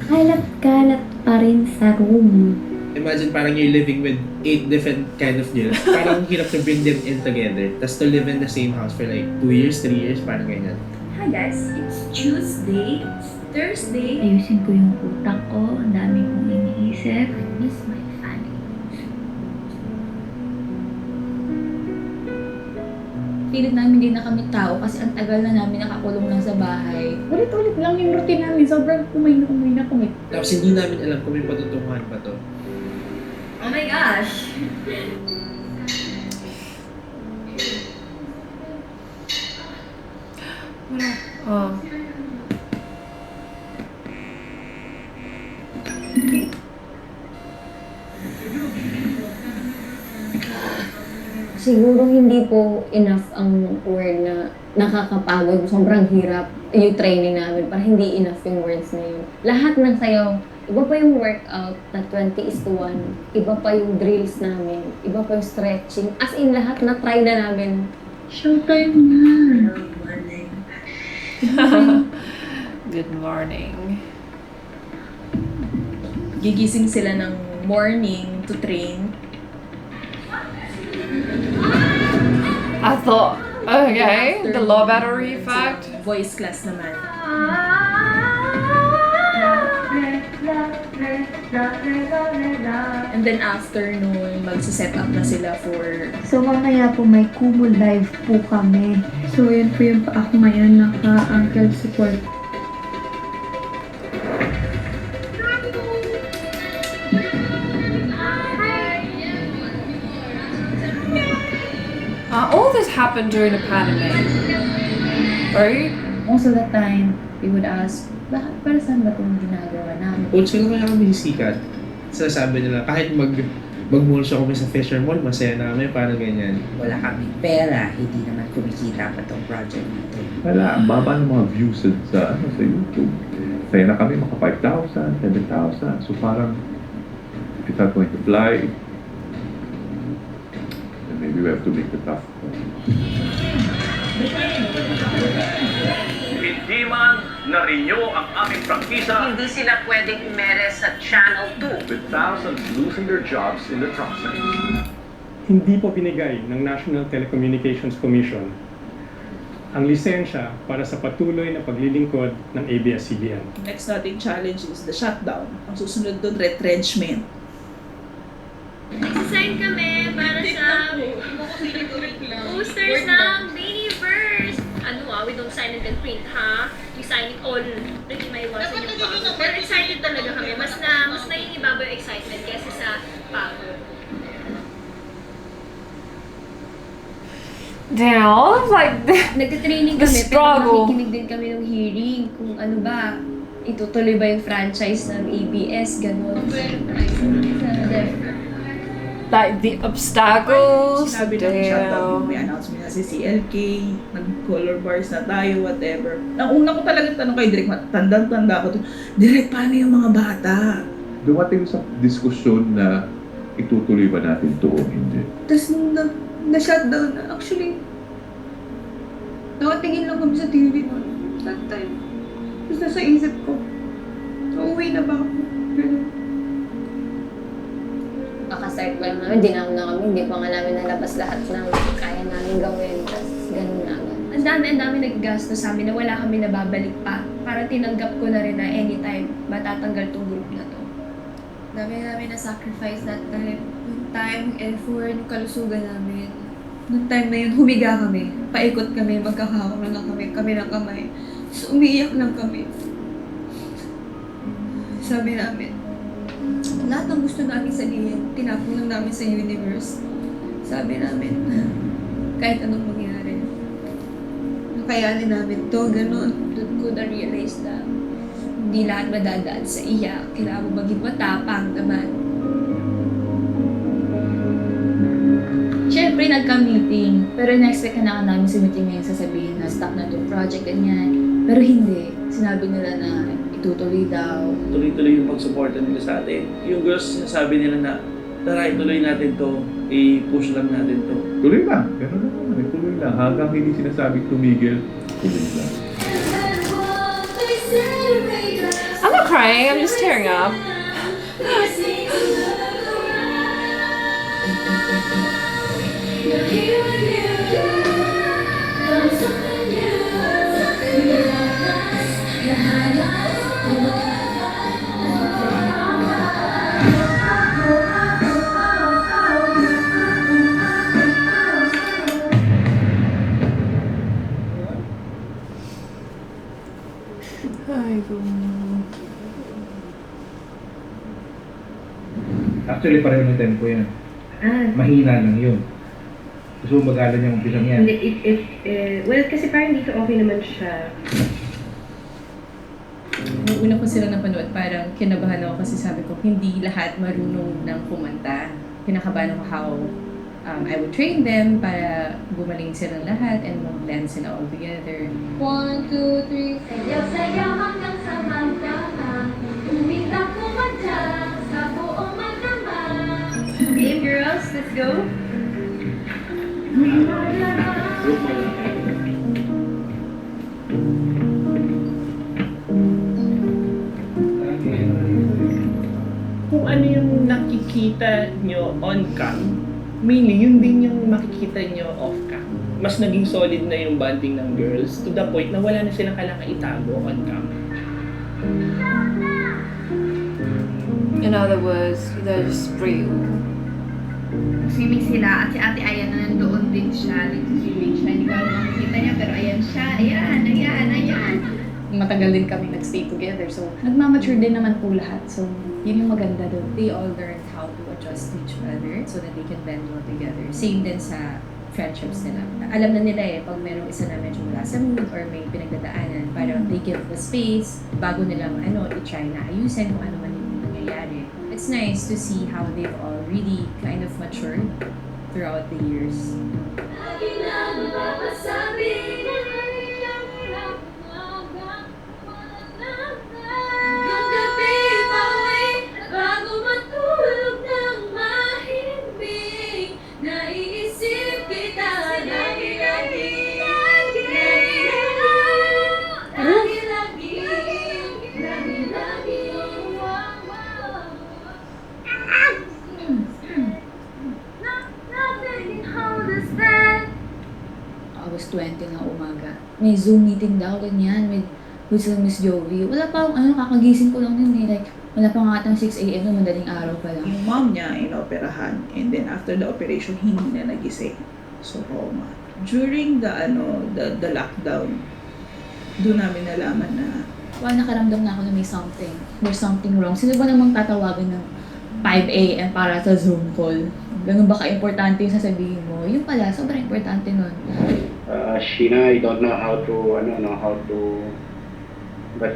Kalat-kalat pa rin sa room. Imagine parang you're living with 8 different kind of girls. Parang hirap to bring them in together. Tapos to live in the same house for like 2 years, 3 years, parang ganyan. Hi guys, it's Tuesday, it's Thursday. Ayusin ko yung utak ko. Ang dami kong iniisip. I miss my family. Pilit namin hindi na kami tao kasi ang tagal na namin nakakulong lang sa bahay. Ulit-ulit lang yung routine namin. Sobrang umay na kami. Tapos hindi namin alam kung may patutunguhan pa to. Oh my gosh! Oh. Siguro hindi po enough ang word na nakakapagod, sobrang hirap yung training namin. Parang hindi enough yung words na yun. Lahat ng sayaw, iba pa yung workout na 20:1, iba pa yung drills namin, iba pa yung stretching. As in, lahat na try na namin. Showtime na! Good morning. Gigising sila ng morning to train. I thought, okay, the low battery effect. Voice class naman. And then after noon, magsiset up na sila for... So mamaya po may Kumu live po kami. So yun po yung pa ako ngayon naka-ankle support. All this happened during the pandemic, right? Most of the time, we would ask, bakit para saan ba itong ginagawa namin? Old school naman kami sikat. Sinasabi nila, kahit mag-mulso kami sa Fisher Mall, masaya na kami, parang ganyan. Wala kaming pera, hindi naman kumikita pa tong project natin. Wala, ang baba ng mga views sa YouTube. Kaya na kami maka 5,000, 7,000. So parang, if it's not going to fly, then maybe we have to make the tough call. Hindi man na-renew ang aming prangkisa, Hindi sila pwedeng umeres sa Channel 2. with thousands losing their jobs in the process. Hindi po binigay ng National Telecommunications Commission ang lisensya para sa patuloy na paglilingkod ng ABS-CBN. Next nating challenge is the shutdown. Ang susunod doon, retrenchment. Nagsasign kami para sa posters ng Miniverse. We don't sign and then print, ha? We sign it all. Hindi maiwasan yung pagod. Pero excited talaga kami. Mas naiibabaw yung excitement kaysa sa pagod. Damn, like Nagtitraining the kami, pero struggle. makikinig din kami ng hearing kung ano ba, itutuloy ba yung franchise ng ABS, gano'n. Like the obstacles. Sinabi ng shutdown, Damn. may announcement na si CLK, nag-color bars na tayo, whatever. Ang una ko talagang tanong kay Direk, tandang-tanda ko, Direk, paano yung mga bata? Dumating sa diskusyon na itutuloy ba natin ito o hindi. Tapos nung na-shutdown na, actually, nakatingin lang kami sa TV noon. That time. Tapos nasa isip ko, uuwi na ba ako? Ganun. Kakastart pa lang namin, dinam na kami, hindi pa nga namin nalabas lahat ng kaya namin gawin. Tapos ganun na agad. Ang dami naggasto sa amin na wala kami nababalik pa. Para tinanggap ko na rin na anytime matatanggal tong group na to. Dami namin na sacrifice that time. Yung time, effort, yung kalusugan namin. Noong time na yun, humiga kami. Paikot kami, magkakahawak na lang kami ng kamay. So, umiiyak lang kami. Sabi namin, lahat ng gusto namin sabihin, tinapon lang namin sa universe. Sabi namin, kahit anong mangyari, kakayanin namin to, ganun. Doon ko na-realize na hindi lahat madadaan sa iyak. Kailangan mo maging matapang naman. Siyempre, nagka-meeting. Pero na-expect ka na namin sa meeting ngayon sasabihin na stop na itong project, ganyan. Pero hindi. Sinabi nila na itutuloy daw. Tuloy-tuloy yung pagsuporta nila sa atin. Yung girls, sinasabi nila na, tara, ituloy natin to. I-push lang natin to. Tuloy lang. Ganun lang naman. Tuloy lang. Hanggang hindi sinasabing tumigil, tuloy lang. I'm not crying, I'm just tearing up. Actually, pareho ng tempo yan. Mahina lang yun. Gusto mo magalan yung umpisang yan. Well, kasi parang dito okay naman siya. Nung una ko sila napanood, parang kinabahan ako kasi sabi ko, hindi lahat marunong ng kumanta. Kinakabahan ako how I would train them para gumaling silang lahat and mag-blend sila all together. 1, 2, 3. Sayaw-sayaw hanggang sa magdamag. Umintang kumanta sa buong magdamag. Game girls, let's go. Kung ano yung nakikita nyo on cam, mainly yun din yung makikita nyo off cam. Mas naging solid na yung bonding ng girls to the point na wala na silang kailangan itago on cam. In other words, they're just real. Swimming sila at si Ate Ayan na nandoon din siya, nag-swimming siya. Hindi ko alam makikita niya pero ayan siya, ayan. Matagal din kami nag-stay together. So, nagmamature din naman po lahat. So, yun yung maganda doon. They all learned how to adjust to each other so that they can blend well together. Same din sa friendships nila. Alam na nila pag merong isa na medyo wala sa mood or may pinagdadaanan, parang they give the space bago nilang i-try na ayusin kung ano man yung nangyayari. It's nice to see how they've all really kind of matured throughout the years. Lagi lang mapapasabi na August 20 na umaga. May Zoom meeting daw, ganyan, with sila Miss Jovi. Wala pa akong kakagising ko lang yun Like, wala pa nga atang 6 a.m. na madaling araw pa lang. Yung mom niya inoperahan and then after the operation, hindi na nagising. So, coma. During the lockdown, doon namin nalaman na Nakaramdam na ako na may something. There's something wrong. Sino ba namang tatawagan ng 5 a.m. para sa Zoom call? Ganun ba ka-importante yung sasabihin mo? Yung pala, sobrang importante nun. Sheena, I don't know how to, but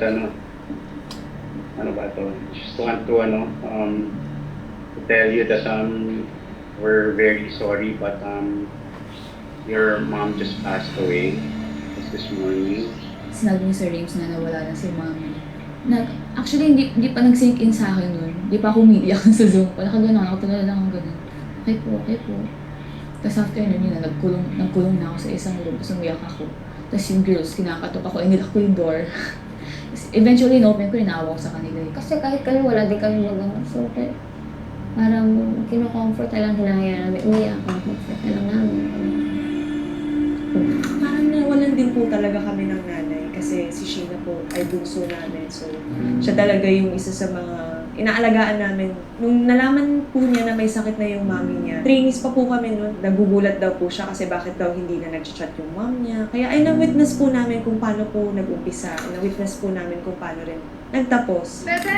just want to, to tell you that, we're very sorry, but, your mom just passed away this morning. Sinabi ni Sir James na nawala na si Mami. Actually, hindi pa nag-sink in sa akin nun. Hindi pa ako umiiyak sa Zoom ko. Nakagano'n ako, talaga lang ako ganun. Okay po. Tapos after nun yun, nagkulong na ako sa isang room. Tapos umiyak ako. Tapos yung girls, kinakatok ako, inilak ko yung door. Eventually, in-open ko, inaawa ko sa kanila. Kasi kahit kami, wala din kami magawa. So, parang kino-comfort na lang hinahaya namin. Umiyak ang comfort na lang namin. Parang nawalan din po talaga kami ng nanay kasi si Sheena po ay bunso namin. So, siya talaga yung isa sa mga inaalagaan namin. Nung nalaman po niya na may sakit na yung mami niya, trainees pa po kami nun. Nagugulat daw po siya kasi bakit daw hindi na nag-chat yung mom niya. Kaya ay na-witness po namin kung paano po nag-umpisa. Na-witness po namin kung paano rin nagtapos. Bebe!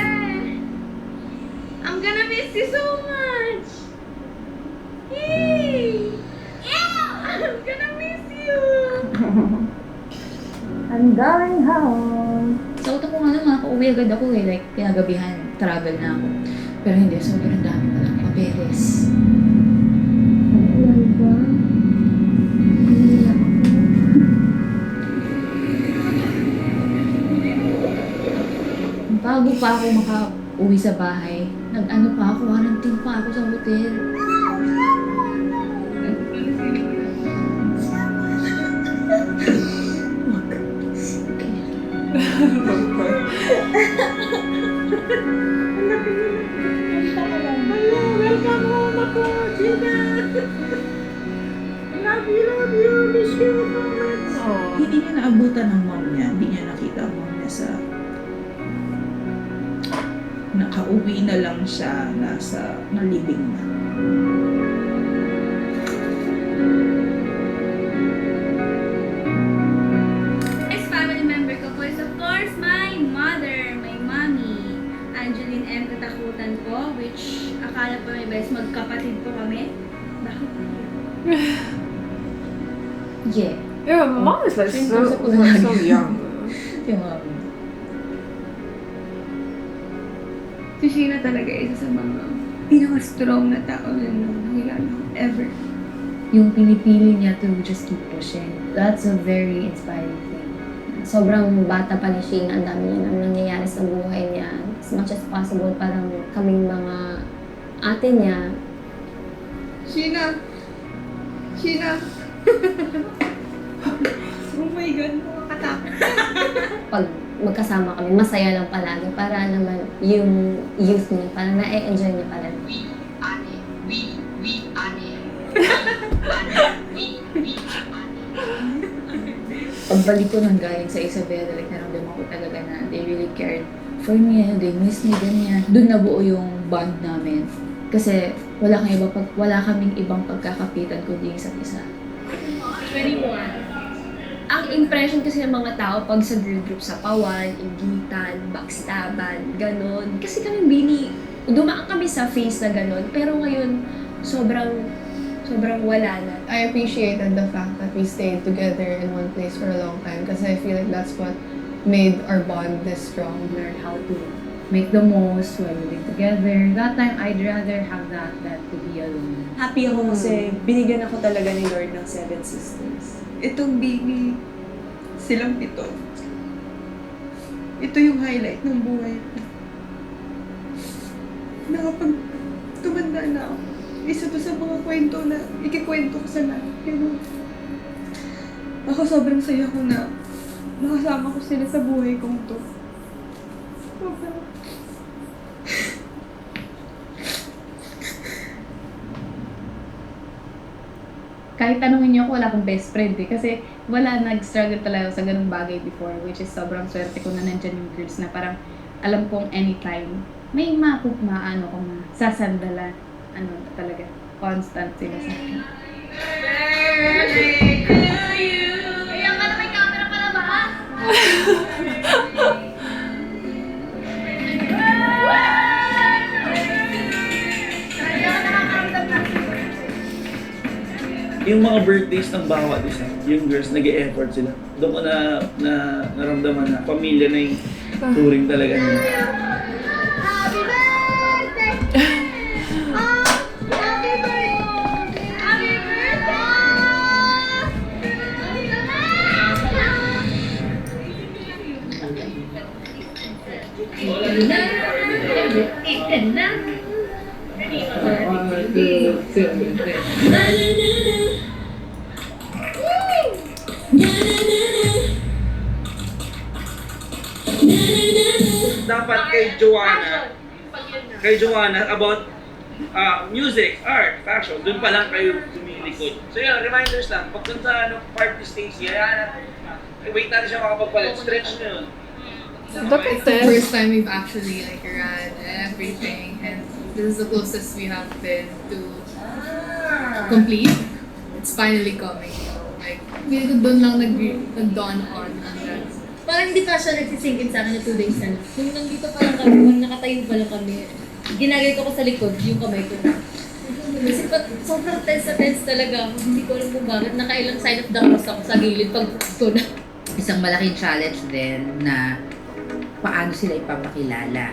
I'm gonna miss you so much! Yay! Yeah! I'm gonna miss you! I'm going home. Sa utak ko nga naman, makauwi agad ako eh. Like, pinagabihan, travel na ako. Pero hindi, sobrang dami pa lang papeles. Bago pa ako makauwi sa bahay, nag-ano pa ako, quarantine pa ako sa hotel. Welcome home ako, Gina! Love you, miss you so much. Hindi niya naabutan ng mom niya. Hindi niya nakita ang mom niya sa... Nakauwi na lang siya, nasa nalibing na. Next family member ko po is of course my mother, my mommy. Angeline M. Katakutan po, which akala po may best magkapatid po kami. Bakit po yun? Yeah. Your mom is like Same so concept lang. so young. Yung mom. Si Sheena talaga isa sa mga pinaka-strong na tao na nakilala ko ever. Yung pinipili niya to just keep pushing. That's a very inspiring thing. Sobrang bata pa ni Sheena, ang dami niya nang nangyayari sa buhay niya. As much as possible, parang kaming mga ate niya. Sheena! Sheena! Oh my God, nakakatakot. Pag magkasama kami, masaya lang palagi. Para naman yung youth niya, parang na-enjoy niya pala. Pagbalik ko nang galing sa Isabela, like naramdaman ko talaga na they really cared for me, they miss me, ganyan. Doon nabuo yung bond namin. Kasi wala kaming ibang pagkakapitan kundi yung isa't isa. 21. Ang impression kasi ng mga tao pag sa girl group sa pawan, ingitan, backstaban, ganon. Kasi kami dumaan kami sa phase na ganon. Pero ngayon, sobrang wala na. I appreciated the fact that we stayed together in one place for a long time because I feel like that's what made our bond this strong. Learn how to make the most while living together. That time, I'd rather have that than to be alone. Happy ako kasi binigyan ako talaga ni Lord ng 7 sisters. Itong baby, silang 7. Ito yung highlight ng buhay ko. Nakapag tumanda na ako, isa to sa mga kwento na ikikwento ko sa lahat. Pero ako sobrang saya ko na nakasama ko sila sa buhay kong to. Sobrang kahit tanungin niyo ako, wala akong best friend eh. Kasi wala, nag-struggle talaga sa ganung bagay before. Which is sobrang swerte ko na nandyan yung girls na parang alam kong anytime may maano ko na sasandalan. Ano talaga, constant sila sa akin. Ayan ka na, may camera pala ba? Yung mga birthdays ng bawat isa, yung girls nag-e-effort sila. Doon ko naramdaman na pamilya na yung touring talaga nila. Happy birthday! Happy birthday! Happy birthday! Ito na! Dapat kay Joanna about music, art, fashion, doon pa lang kayo tumilikod. So yun, reminders lang, pag dun sa party stage, wait natin siya makapagpalit, stretch nyo yun. It's the first time we've actually ran everything, and this is the closest we have been to complete. It's finally coming. Like, hindi ko doon lang nag-dawn on that. Parang hindi pa siya nagsisingkin sa akin na 2 days na. Nung nandito pa lang kami, nung nakatayo pa lang kami, ginagay ko sa likod yung kamay ko. Kasi sobrang tense na tense talaga ako. Hindi ko alam kung bakit. Nakailang sign of the cross ako sa gilid pag ito na. isang malaking challenge din na paano sila ipapakilala.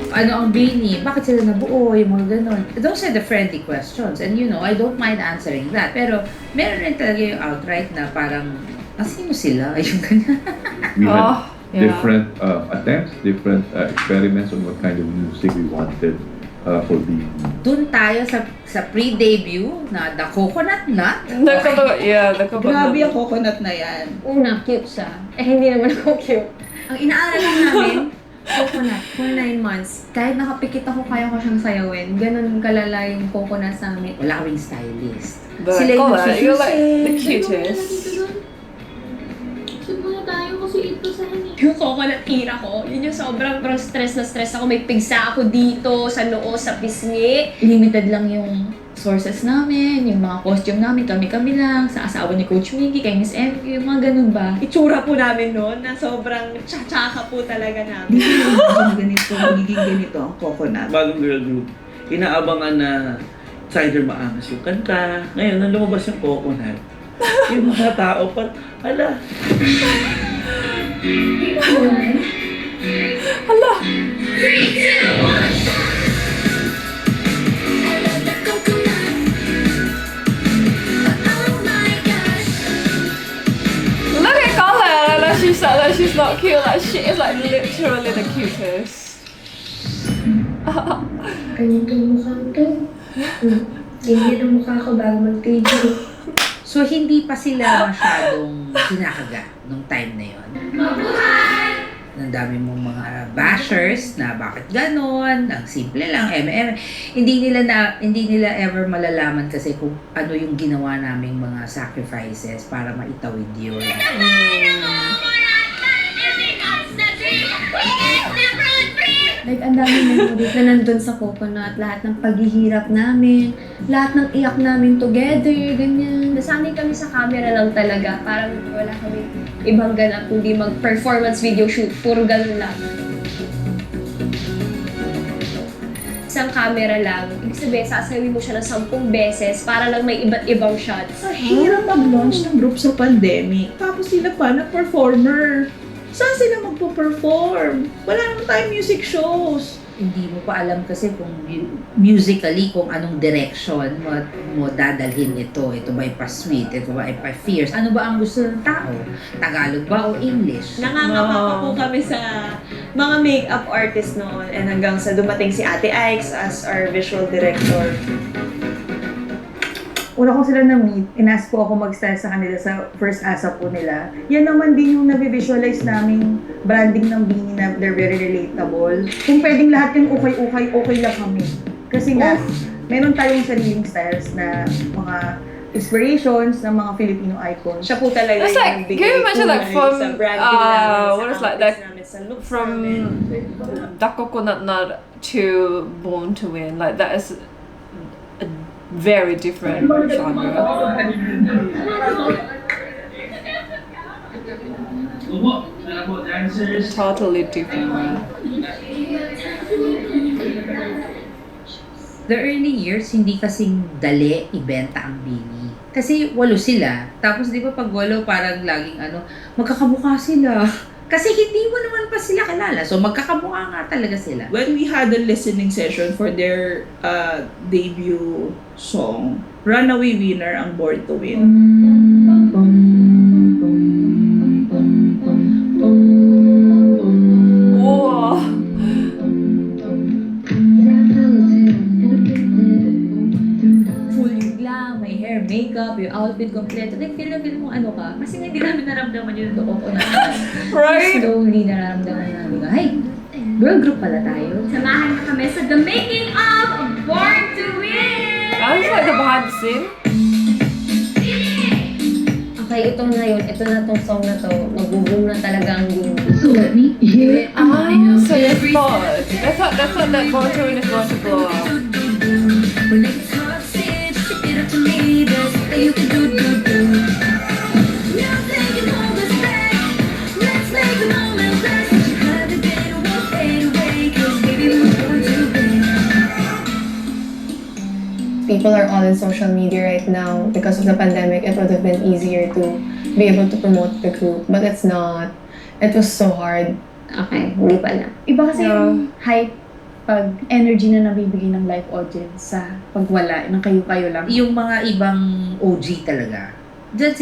Ano ang BINI? Bakit sila nabuo? Yung mga ganun. Those are the friendly questions. And you know, I don't mind answering that. Pero meron rin talaga yung outright na parang, sino sila? Yung ganyan. We had different attempts, different experiments on what kind of music we wanted for BINI. Doon tayo sa pre-debut na The Coconut Nut. The Coconut. Grabe ang coconut na yan. Una, cute siya. Hindi naman ako cute. Ang inaaral lang namin, coconut for 9 months. Kahit nakapikit ako, kaya ko siyang sayawin. Ganun kalala yung coconut sa amin. Wala kaming stylist. But Sila yung nagsususi. you're like the cutest. Cute muna tayo kasi ito sa Yung coconut era ko, yun yung sobrang stress na stress ako. May pigsa ako dito, sa noo, sa pisngi. Limited lang yung sources namin, yung mga costume namin, kami-kami lang, sa asawa ni Coach Mickey, kay Miss MQ, yung mga ganun ba? Itsura po namin noon na sobrang tsatsaka po talaga namin. Magiging ganito ang coconut. Bagong girl group, inaabangan na sa either maangas yung kanta. Ngayon, nang lumabas yung coconut, yung mga tao pa, ala. Hala. Look at Colin, like she's not cute, like she is like literally the cutest. Ganyan mukha ko. Ganyan ang mukha ko bago mag-KJ. So, hindi pa sila masyadong kinakaga nung time na yon. Ang dami mong mga bashers na bakit ganon, ang simple lang, Hindi nila ever malalaman kasi kung ano yung ginawa naming mga sacrifices para maitawid yun. Like, ang dami memories na nandun sa coconut, lahat ng paghihirap namin, lahat ng iyak namin together, ganyan. Nasanay kami sa camera lang talaga. Parang wala kami ibang ganap, kundi mag-performance video shoot. Puro ganun lang. Isang camera lang. Ibig sabihin, sasawin mo siya ng 10 beses para lang may iba't ibang shots. Ang hirap mag-launch ng group sa pandemic. Tapos sila pa na-performer. Saan sila magpo-perform? Wala naman tayong music shows. Hindi mo pa alam kasi kung musically kung anong direction mo dadalhin ito. Ito ba ay pa-sweet? Ito ba ay pa-fierce? Ano ba ang gusto ng tao? Tagalog ba o English? Nangangapa pa po kami sa mga makeup artist noon and hanggang sa dumating si Ate Ikes as our visual director. Una ko sila na-meet, inask po ako mag-style sa kanila sa first ASAP po nila. Yan naman din yung na-visualize naming branding ng BINI na they're very relatable. Kung pwedeng lahat yung okay lang kami. Kasi nga, meron tayong sariling styles na mga inspirations ng mga Filipino icons. Siya po talaga It's like, can you imagine like from, what is like that, from The Coconut Nut to Born to Win, like that is a very different genre. Totally different. The early years, hindi kasing dali ibenta ang BINI. Kasi 8 sila. Tapos di ba pag 8, parang laging magkakamukha sila. Kasi hindi mo naman pa sila kilala. So magkakamukha nga talaga sila. When we had a listening session for their debut song, Runaway Winner ang Born to Win. Wow. Full yung glam, may hair, makeup, yung outfit kompleto. Like, feel mo ano ka. Kasi hindi namin naramdaman yun ito ko na. Right? Slowly nararamdaman namin. Ay, girl group pala tayo. Samahan na kami sa the making of Born to Win! That's like the behind the scene. Okay, ito na yun. Ito na tong song na to. Mag-boom na talaga ang boom. So let me hear it. So you thought that's what that Born to Win is going to blow up. people are all in social media right now because of the pandemic, it would have been easier to be able to promote the group. But it's not. It was so hard. Okay, hindi pala. Iba kasi yung hype pag energy na nabibigay ng live audience sa pagwala ng kayo-kayo lang. Yung mga ibang OG talaga, dyan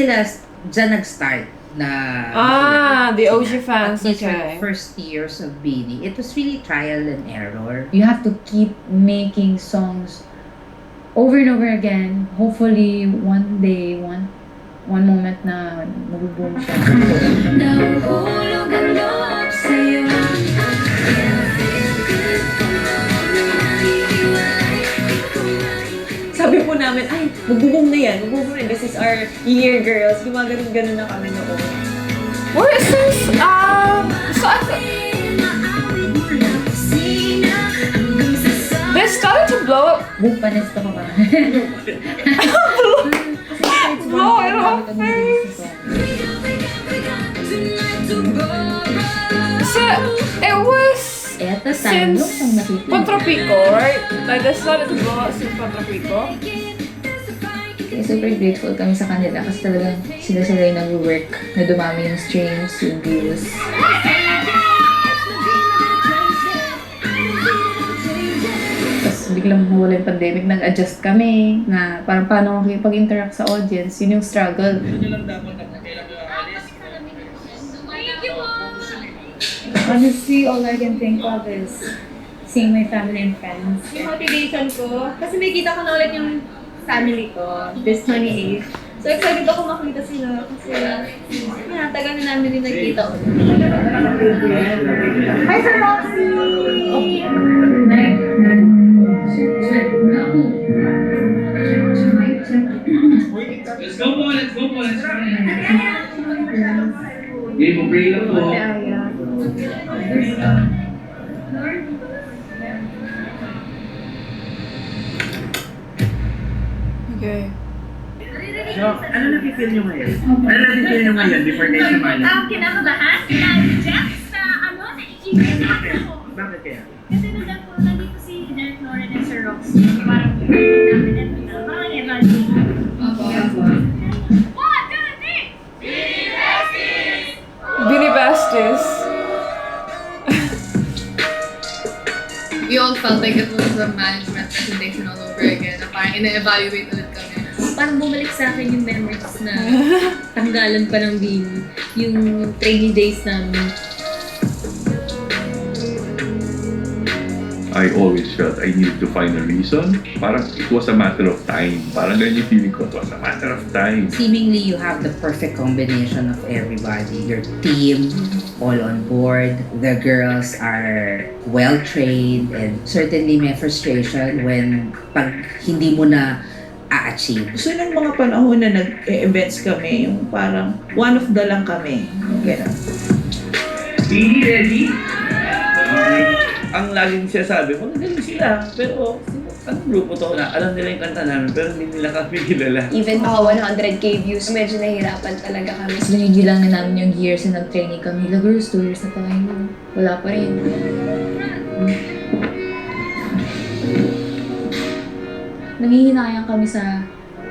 nag-start na the OG fans, at least for okay. the first years of Beanie, it was really trial and error. You have to keep making songs over and over again. Hopefully, one day, one moment na mag-boom siya. Nahuhulog ang loob sa'yo. Sabi po namin, ay, magbo-boom na yan, magbo-boom na. This is our year, girls. Gumaganon-ganon na kami noon. Where is this? They started to blow up. Bumpanes ko pa. Blow it off face. So, it was since Pantropico, right? Like, they started to blow up since Pantropico. Kaya super grateful kami sa kanila kasi talagang sila yung nag-work na dumami yung streams, yung views. Tapos biglang nawala yung pandemic, nag-adjust kami na parang paano makipag-interact sa audience. Yun yung struggle. Honestly, all I can think of is seeing my family and friends. Yung motivation ko, kasi may kita ko na ulit yung family ko, this 28. So excited ako makita sila kasi yeah, tagal na namin din nagkita ulit. Hi, Sir Roxy! Let's go po, let's go. Game of pray lang po. Okay. So, ano na-feel nyo ngayon? Ano na-feel nyo ngayon before kayo sumali? Kinakabahan? Na-reject sa na-i-email ako. Bakit kaya? Kasi nandito si Derek Lauren and Sir Roxy. Parang namin ito na. Parang evaluate. Beanie Besties. We all felt like it was a management presentation all over again. Na parang ina-evaluate ulit kami. Parang bumalik sa akin yung memories na tanggalan pa ng Beanie. Yung training days namin. I always felt I needed to find a reason. Parang it was a matter of time. Parang ganyan yung feeling ko, it was a matter of time. Seemingly, you have the perfect combination of everybody. Your team, all on board. The girls are well-trained and certainly may frustration when pag hindi mo na a-achieve. So, nung mga panahon na nag-events kami, yung parang one of the lang kami. Gano'n. Ready? Ang laging siya sabi, magagaling sila. Pero, ang grupo to na alam nila yung kanta namin, pero hindi nila kami kilala. Even 100k views, medyo nahihirapan talaga kami. Mas binigilang na namin yung years na nag-training kami. The girls, 2 years na tayo. Wala pa rin. Nanghihinayang kami sa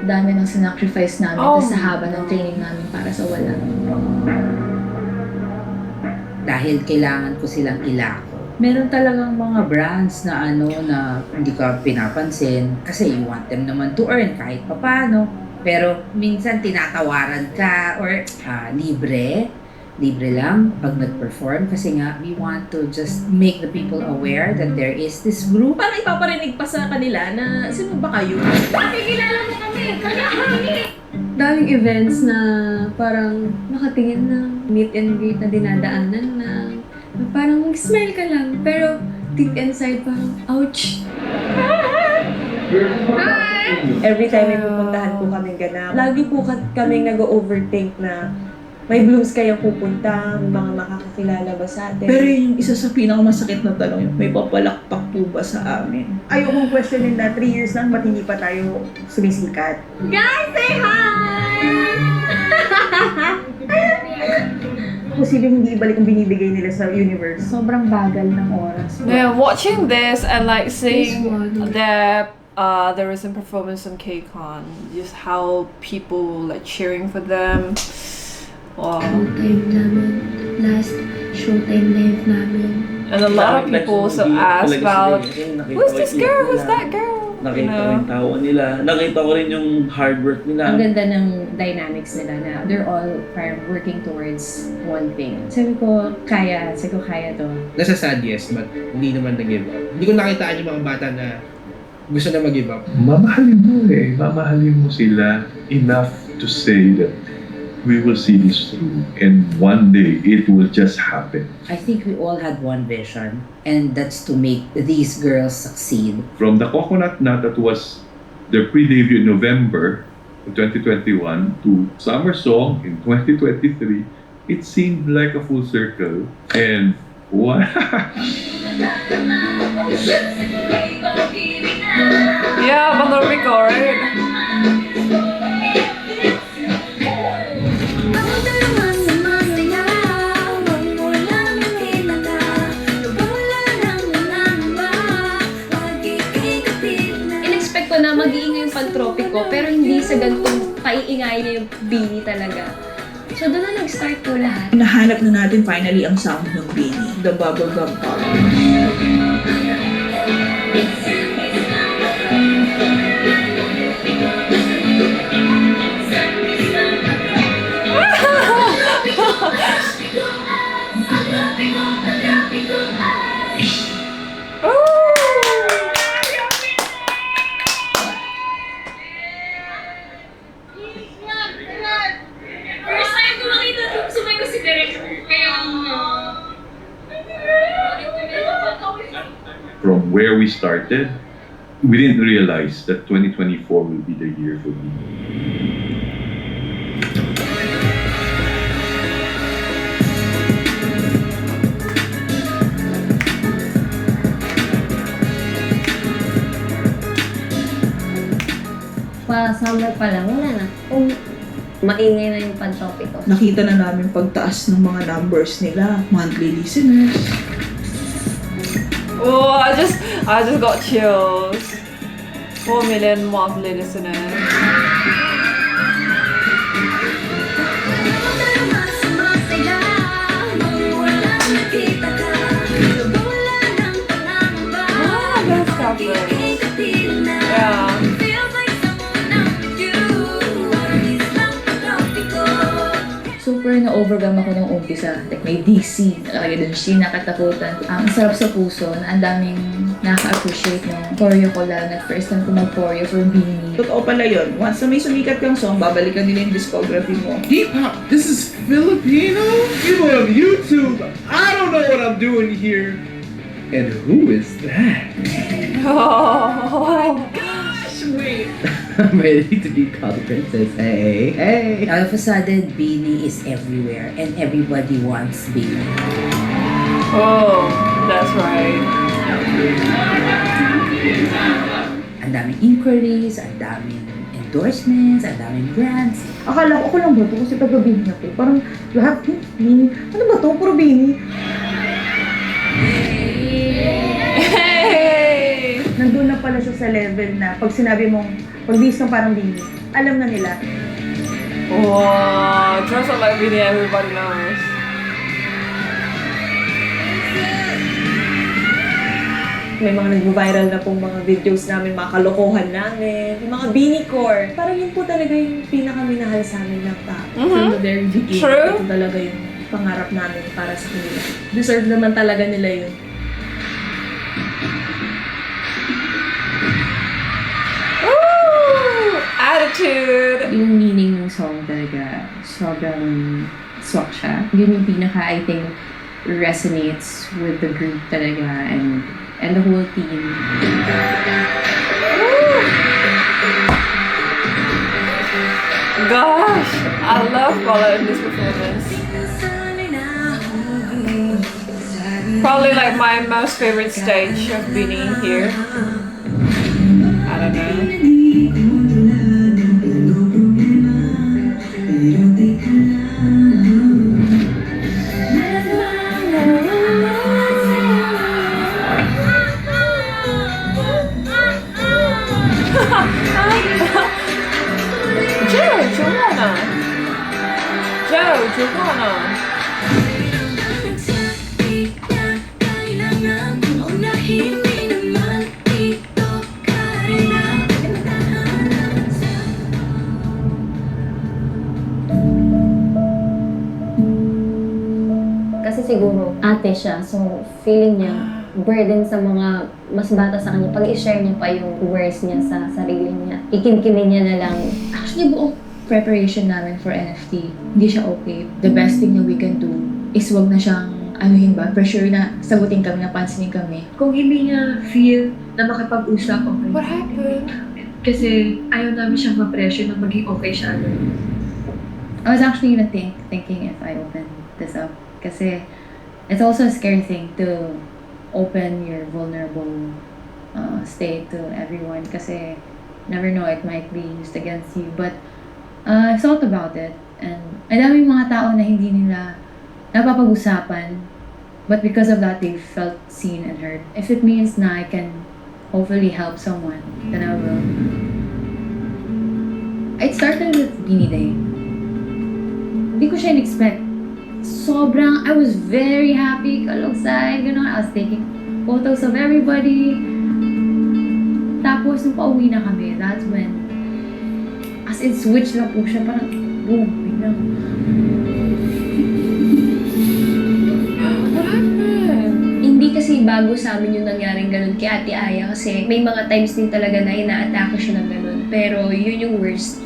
dami ng sinacrifice namin tapos sa haba ng training namin para sa wala. Dahil kailangan ko silang ilako. Meron talagang mga brands na na hindi ka pinapansin kasi you want them naman to earn kahit papano. Pero minsan tinatawaran ka or libre lang pag nag-perform kasi nga we want to just make the people aware that there is this group. Parang ipaparinig pa sa kanila na sino ba kayo? Pakikilala mo kami! Daming events na parang nakatingin na, meet and greet na dinadaanan na parang mag-smile ka lang, pero deep inside parang, ouch! Every time may pupuntahan po kami ganap, lagi po kaming nag-overthink na may blooms kayang pupunta, may mga makakakilala ba sa atin. Pero yung isa sa pinakamasakit na tanong, may papalakpak po ba sa amin? Ayokong questionin na 3 years lang, ba't hindi pa tayo sumisikat? Guys, say hi! Posibleng hindi ibalik ang binibigay nila sa universe. Sobrang bagal ng oras. Yeah, watching this and like seeing the the recent performance on KCON, just how people like cheering for them. Wow. Showtime namin. Last showtime live namin. And a lot of people also ask about, who's this girl? Who's that girl? Nakita ko yung tawa nila. Nakita ko rin yung hard work nila. Ang ganda ng dynamics nila na they're all parang working towards one thing. Sabi ko, kaya to. Nasa sad yes, but hindi naman nag-give up. Hindi ko nakitaan yung mga bata na gusto na mag-give up. Mamahalin mo eh. Mamahalin mo sila enough to say that we will see this through and one day it will just happen. I think we all had one vision, and that's to make these girls succeed. From the Coconut Nut that was their pre-debut in November of 2021 to Summer Song in 2023, it seemed like a full circle. And what? Yeah, Puerto Rico, right? In-expect ko na mag-iingay yung pag-tropiko, pero hindi sa ganitong paiingay niya yung Bini talaga. So doon na nag-start po lahat. Nahanap na natin finally ang sound ng Bini, the bubblegum pop. First time ko makita nung sumayo si Derek. Kaya, From where we started, we didn't realize that 2024 will be the year for me. Pa summer pa lang, wala na. Kung maingay na yung pag-tropiko. Nakita na namin pagtaas ng mga numbers nila, monthly listeners. Oh, I just got chills. 4 million monthly listeners. Ah, that's covered. Yeah. Super na-overwhelm ako nung umpisa. Like may DC, nakalagay doon siya, nakatakutan. Ang sarap sa puso na ang daming nakaka-appreciate ng choreo ko lalo na first time ko mag-choreo for Bini. Totoo pala yun. Once na may sumikat kang song, babalikan nila yung discography mo. Hip-hop, this is Filipino? People on YouTube, I don't know what I'm doing here. And who is that? Oh, wait. I'm ready to be called princess. Hey, hey. All of a sudden, Bini is everywhere and everybody wants Bini. Oh, that's right. Ang daming inquiries, ang daming endorsements, ang daming brands. Akala ko lang ba ito kasi taga-Bini ako. Parang lahat, Bini. Ano ba ito? Puro Bini. Hey! Nandun na pala siya sa level na pag sinabi mong pag-bis kang parang Bini, alam na nila. Oh, dress up like Bini, everybody knows. May mga nag-viral na pong mga videos namin, mga kalokohan namin, yung mga Bini core. Parang yun po talaga yung pinakaminahal sa amin ng tao. From the very beginning. True. Ito talaga yung pangarap namin para sa kanila. Deserve naman talaga nila yun. Attitude! Yung meaning ng song talaga, sobrang swak siya. Yun yung pinaka, I think, resonates with the group talaga and the whole team. Gosh, I love Paula in this performance. Probably like my most favorite stage of Bini here. I don't know. Come on. Kasi siguro ate siya, so feeling niya burden sa mga mas bata sa kanya. Pag i-share niya pa yung words niya sa sarili niya, ikinkinin niya na lang. Actually, buong preparation namin for NFT, hindi siya okay. The best thing that we can do is wag na siyang anuhin ba, pressure na sagutin kami, na pansinin kami. Kung hindi niya feel na makipag-usap, okay. What happened? Kasi ayaw namin siyang ma-pressure na maging okay siya. I was actually even thinking if I open this up. Kasi it's also a scary thing to open your vulnerable state to everyone. Kasi never know, it might be used against you. But I've thought about it. And ang daming mga tao na hindi nila napapag-usapan. But because of that, they felt seen and heard. If it means na I can hopefully help someone, then I will. It started with Beanie Day. Hindi ko siya in-expect. I was very happy, kalogsay, gano'n. I was taking photos of everybody. Tapos, nung pauwi na kami, that's when, as in, switch lang po siya, parang, boom, biglang. Hindi kasi bago sa amin yung nangyaring ganun kay Ate Aya kasi may mga times din talaga na ina-atake siya ng ganun. Pero yun yung worst.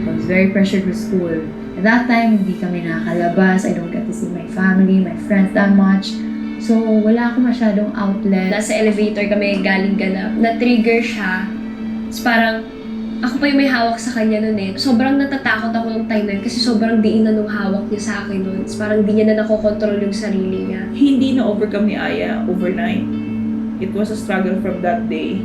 I was very pressured with school. At that time, hindi kami nakakalabas. I don't get to see my family, my friends that much. So, wala ako masyadong outlet. Nasa elevator kami galing ganap. Na-trigger siya. Tapos parang, ako pa yung may hawak sa kanya nun eh. Sobrang natatakot ako nung time na yun kasi sobrang diin na nung hawak niya sa akin nun. Tapos parang di niya na nakokontrol yung sarili niya. Hindi na-overcome ni Aya overnight. It was a struggle from that day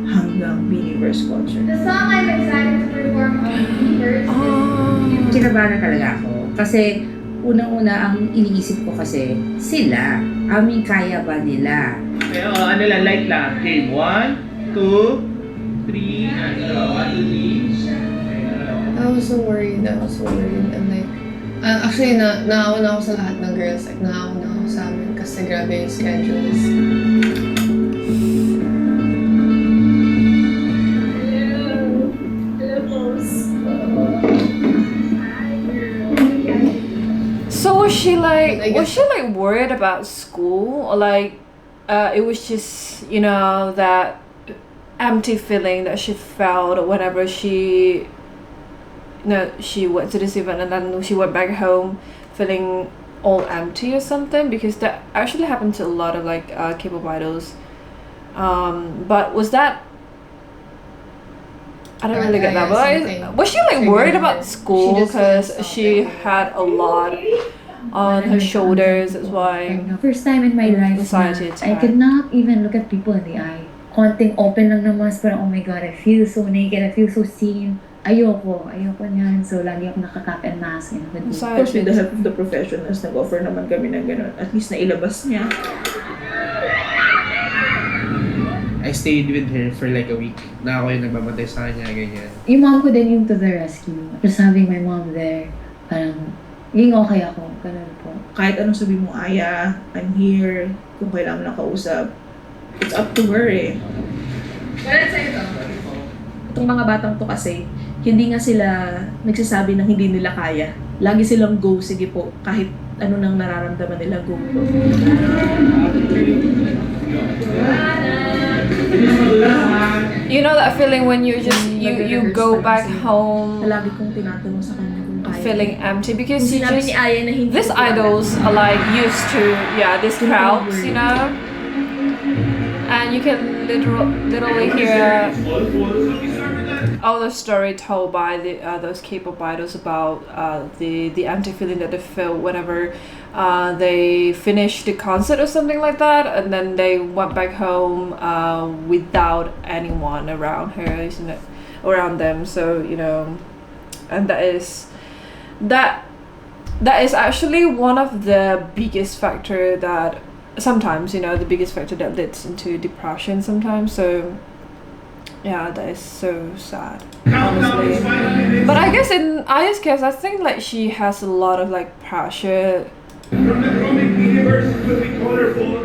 hanggang Beanieverse concert. The song I'm excited to perform on Beanieverse is Kinabahan talaga ako. Kasi unang-una ang iniisip ko kasi sila. Kaya ba nila? Kaya ano lang, light lang. Game 1, 2, 3, and 1, 2, 3. I was so worried. And like, actually, naawa na ako sa lahat ng girls. Like, naawa na ako sa amin kasi grabe yung schedules. So was she like worried about school, or like it was just, you know, that empty feeling that she felt whenever she went to this event and then she went back home feeling all empty or something? Because that actually happened to a lot of like K-pop idols. But was that, I don't really get that, but was she like worried about school because she had a lot on her shoulders? That's why. First time in my life, Society I could not even look at people in the eye. Konting open lang naman, parang oh my god, I feel so naked, I feel so seen. Ayoko niyan. So, lagi ako nakakap and mask. Of course, with the help of the professionals, nag-offer naman kami ng gano'n. At least nailabas niya. I stayed with her for like a week. Na ako yung nagbabantay sa kanya, ganyan. Yung mom ko din yung to the rescue. Just having my mom there, parang, ging okay ako. Ganun po. Kahit anong sabi mo, Aya, I'm here, kung kailangan mo lang kausap, it's up to her eh. Itong mga batang to kasi, hindi nga sila nagsasabi ng hindi nila kaya. Lagi silang go, sige po, kahit ano nang nararamdaman nila, go po. You know that feeling when you just you go back home Lagi kong tinatanong sa kanya kung kaya. feeling empty because you Sinabi just, ni Aya na hindi these ko alam. idols are like used to these crowds, you know, and you can literally hear all the story told by those K-pop idols about the empty feeling that they feel whenever they finished the concert or something like that, and then they went back home without anyone around her, isn't it? Around them. So you know, and that is actually one of the biggest factor that sometimes, you know, the biggest factor that leads into depression sometimes. So Yeah, that is so sad, honestly. But I guess in Aya's case, I think like she has a lot of like pressure. From the comic universe will be colorful.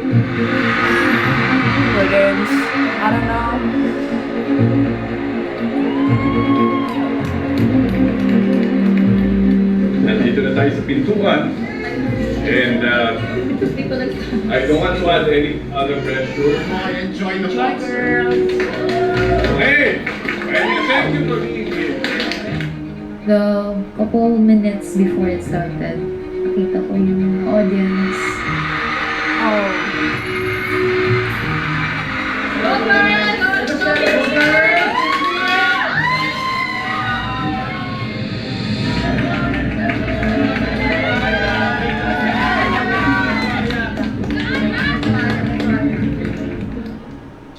Rhythms. I don't know. Nandito na tayo sa pintuan. And I don't want to add any other pressure. Enjoy the box. Hey! Thank you for being here. The couple minutes before it started, nakita ko yung audience. Oh.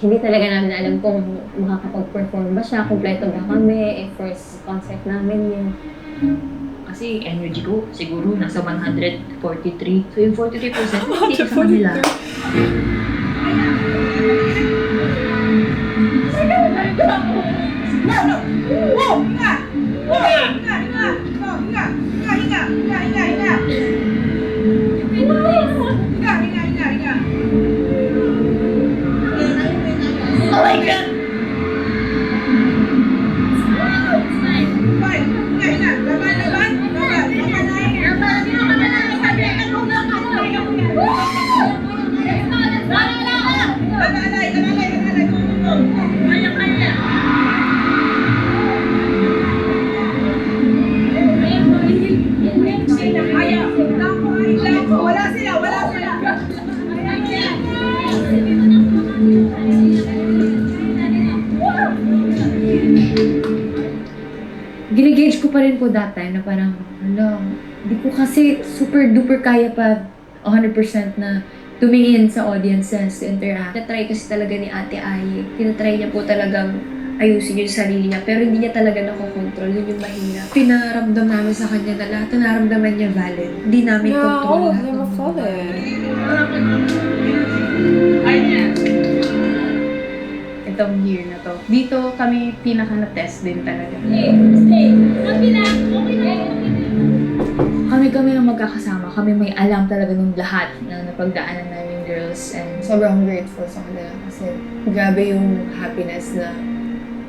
Hindi talaga namin alam kung makakapag-perform ba siya, kompleto ba kami, first concert namin yun. Kasi energy ko siguro nasa 143. So yung 43% hindi ka sa kanila. Oh my God! Ginigauge ko pa rin po that time na parang, hindi ko kasi super duper kaya pa 100% na tumingin sa audiences, to interact. Natry kasi talaga ni Ate Ai. Tinatry niya po talagang ayusin yung sarili niya, pero hindi niya talaga nakokontrol. Yun yung mahirap. Pinaramdam namin sa kanya na lahat na naramdaman niya valid. Hindi namin Yeah, control all of lahat them ng are valid. Itong year na to. Dito kami pinaka na-test din talaga. Kami ang magkakasama. Kami may alam talaga nung lahat na napagdaanan namin girls. And Sobrang grateful sa kanila kasi grabe yung happiness na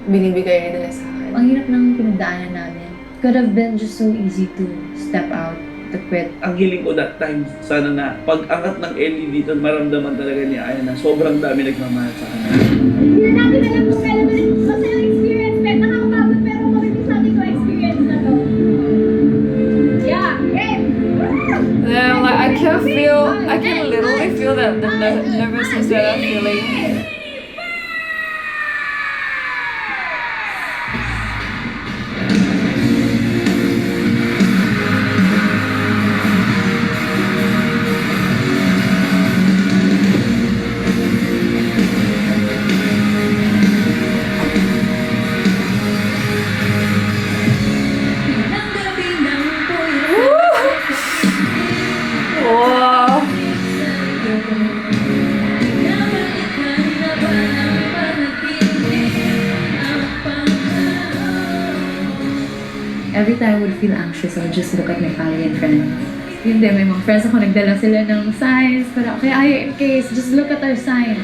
binibigay nila sa akin. ang hirap ng pinagdaanan namin. Could have been just so easy to step out, to quit. Ang hiling ko that time, sana na pag-angat ng Ellie dito, maramdaman talaga ni Aya na sobrang dami nagmamahal sa kanya. Hindi na natin alam kung kailan na rin masayang experience. Nakakapagod pero mabilis natin ko experience na to. Yeah, game! Yeah, like I can literally feel that the nervousness that I'm feeling. Wow. Every time I would feel anxious, I would just look at my family and friends. Yun din, may mga friends ako, nagdala sila ng signs. Para, okay, in case, just look at our signs.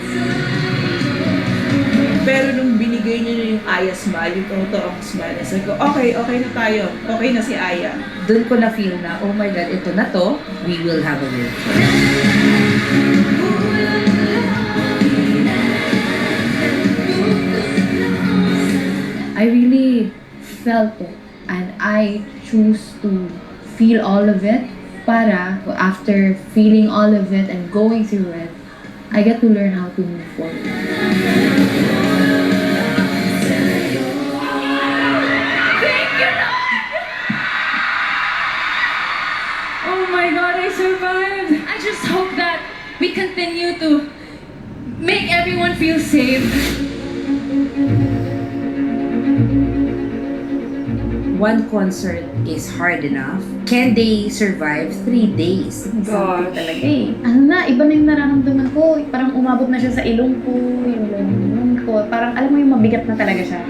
Pero nung binigay niya na yung Aya smile, yung totoong smile, sabi ko, okay na tayo. Okay na si Aya. Doon ko na feel na, oh my God, ito na to, we will have a win. I really felt it. And I choose to feel all of it para after feeling all of it and going through it, I get to learn how to move forward. Oh my God, I survived! I just hope that we continue to make everyone feel safe. one concert is hard enough, can they survive 3 days? Grabe talaga eh. Ano na, iba na yung nararamdaman ko. Parang umabot na siya sa ilong ko, yung ilong ko. Parang alam mo yung mabigat na talaga siya.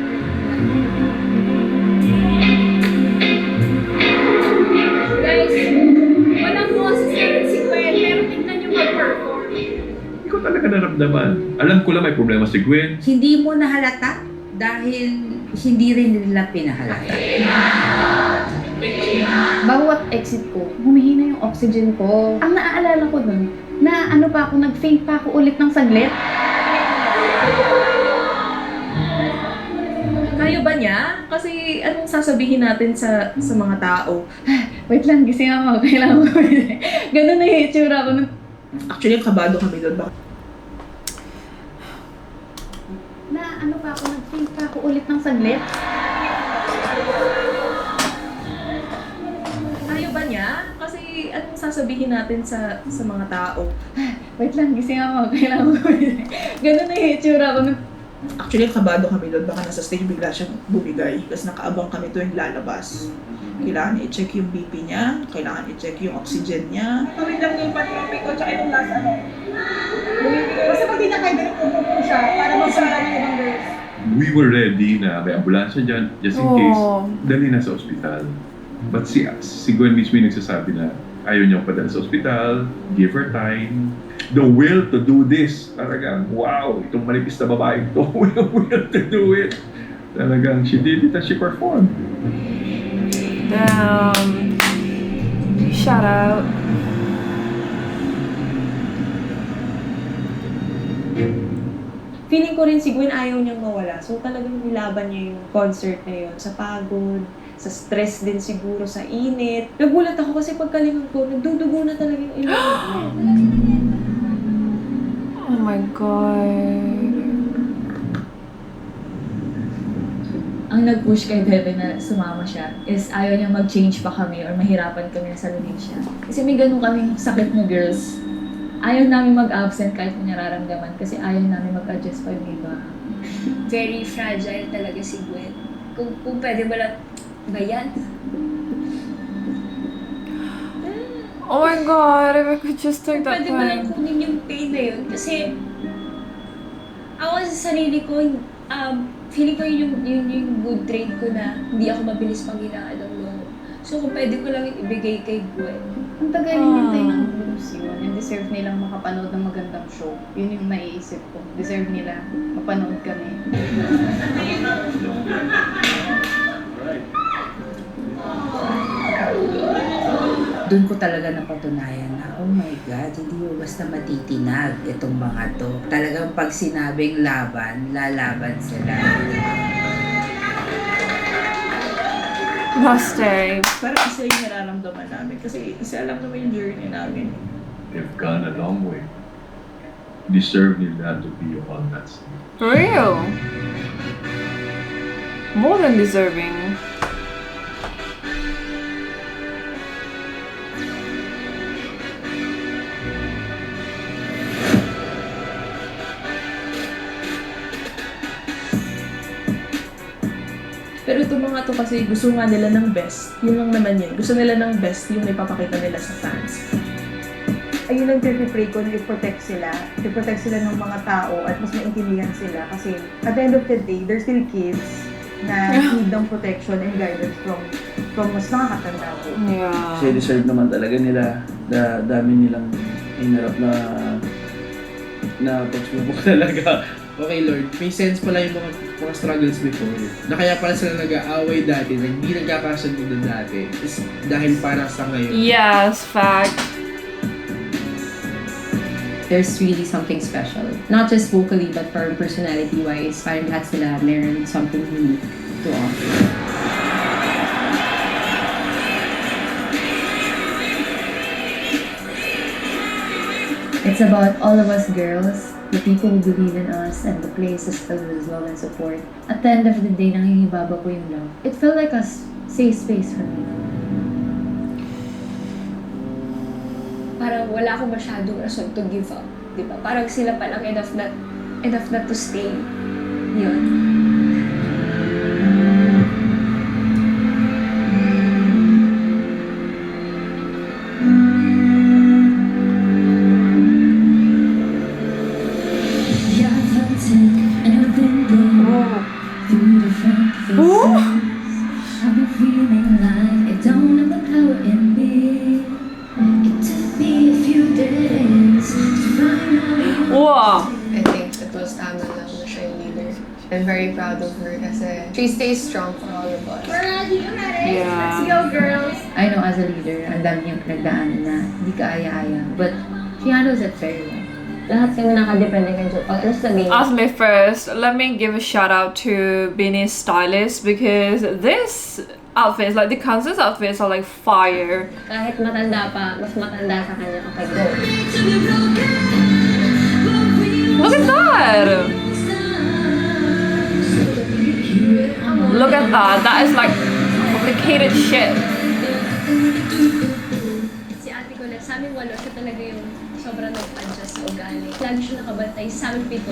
Guys, walang boses na rin si Gwen, pero tignan niyo mag-perform. Hindi ko talaga naramdaman. Alam ko lang may problema si Gwen. Hindi mo nahalata dahil hindi rin nila pinahalata. Bawat exit ko, humihina yung oxygen ko. Ang naaalala ko nun, na ano pa ako, nag-faint pa ako ulit ng saglit. Kaya ba niya? Kasi anong sasabihin natin sa mga tao? Wait lang, gising ako. Kailangan ko. Ganun na yung itsura ko. Actually, kabado kami doon. Na ano pa ako, nag-faint pa ako ulit ng saglit. Kaya ba niya? Kasi anong sasabihin natin sa mga tao? Wait lang, gising ako. Kailangan ko. Ganun na yung itsura ko. Actually, kabado kami doon. Baka nasa stage bigla siyang bumigay. Tapos nakaabang kami tuwing lalabas. Kailangan i-check yung BP niya. Kailangan i-check yung oxygen niya. Tawid lang yung patropic ko tsaka yung last ano. Basta pag di na kayo ganito po siya para magsara ng ibang girls. We were ready na may ambulansya dyan just in case dali na sa ospital. But si Gwen mismo yung nagsasabi na ayaw niyang padala sa ospital, give her time. The will to do this, talagang wow, itong manipis na babae ito, will to do it. Talagang she did it and she performed. Damn. Shout out. Feeling ko rin si Gwen ayaw niyang mawala. So talagang nilaban niya yung concert na yun. Sa pagod, sa stress din siguro, sa init. Nagulat ako kasi pagkalingon ko, nagdudugo na talaga yung ilong. Oh my God. Ang nag-push kay Bebe na sumama siya is ayaw niya mag-change pa kami or mahirapan kami na saluhin siya. Kasi may ganun kaming sakit na girls. Ayaw namin mag-absent kahit may nararamdaman kasi ayaw namin mag-adjust pag may iba. Very fragile talaga si Gwen. Kung pwede ba lang ba yan? Oh my God, if I could just take that Pwede ba lang time. kunin yung pain na yun? Kasi ako sa sarili ko, feeling ko yun yung good trait ko na hindi ako mabilis panghinaan ng loob. So kung pwede ko lang ibigay kay Gwen. Ang tagal hinintay ng blues yun. And deserve nilang makapanood ng magandang show. Yun yung naiisip ko. Deserve nila mapanood kami. Doon ko talaga napatunayan na, oh my God, hindi mo basta matitinag itong mga to. Talagang pag sinabing laban, lalaban sila. Busted. Parang isa yung nararamdaman namin. Kasi isa lang naman yung journey namin. They've gone a long way. Deserve nila to be on that stage. For real. More than deserving. Pero itong mga to kasi gusto nga nila ng best. Yun lang naman yun. Gusto nila ng best yung ipapakita nila sa fans. Ayun lang pinipray ko na i-protect sila. I-protect sila ng mga tao at mas maintindihan sila. Kasi at the end of the day, they're still kids na need ng protection and guidance from mas nakakatanda po. Yeah. Kasi deserve naman talaga nila. Dami nilang hinarap na pagsubok talaga. Okay Lord, may sense pala yung mga struggles before. Na kaya pala sila nag-aaway dati, na hindi nagkakasundo dati. Is dahil para sa ngayon. Yes, fact. There's really something special. Not just vocally, but for personality-wise, parang lahat sila meron something unique to offer. It's about all of us girls, the people who believe in us, and the places filled with love and support. At the end of the day, nangingibaba ko yung love. It felt like a safe space for me. Parang wala akong masyadong rason to give up. Diba? Parang sila palang enough na to stay. Yun. in life. It don't have the power in me. It took me a few days to find out. Wow. I think it was tama lang na siya yung leader. I'm very proud of her kasi she stays strong for all of us. Yeah. Let's go, girls! I know as a leader, ang dami niyang pinagdaanan na hindi ka aya-aya. But she handles it very well. Lahat kami nakadepende kay Joe. Pag ano sabihin? As me first, let me give a shout out to Beanie's stylist because this outfits, like the Kansas outfits are like fire. Kahit matanda pa, mas matanda sa kanya kapag go. Look at that! Look at that. That is like complicated shit. Si Ate Colette, sa aming walo, siya talaga yung sobrang nag-adjust sa ugali. Lagi siya nakabantay sa aming pito.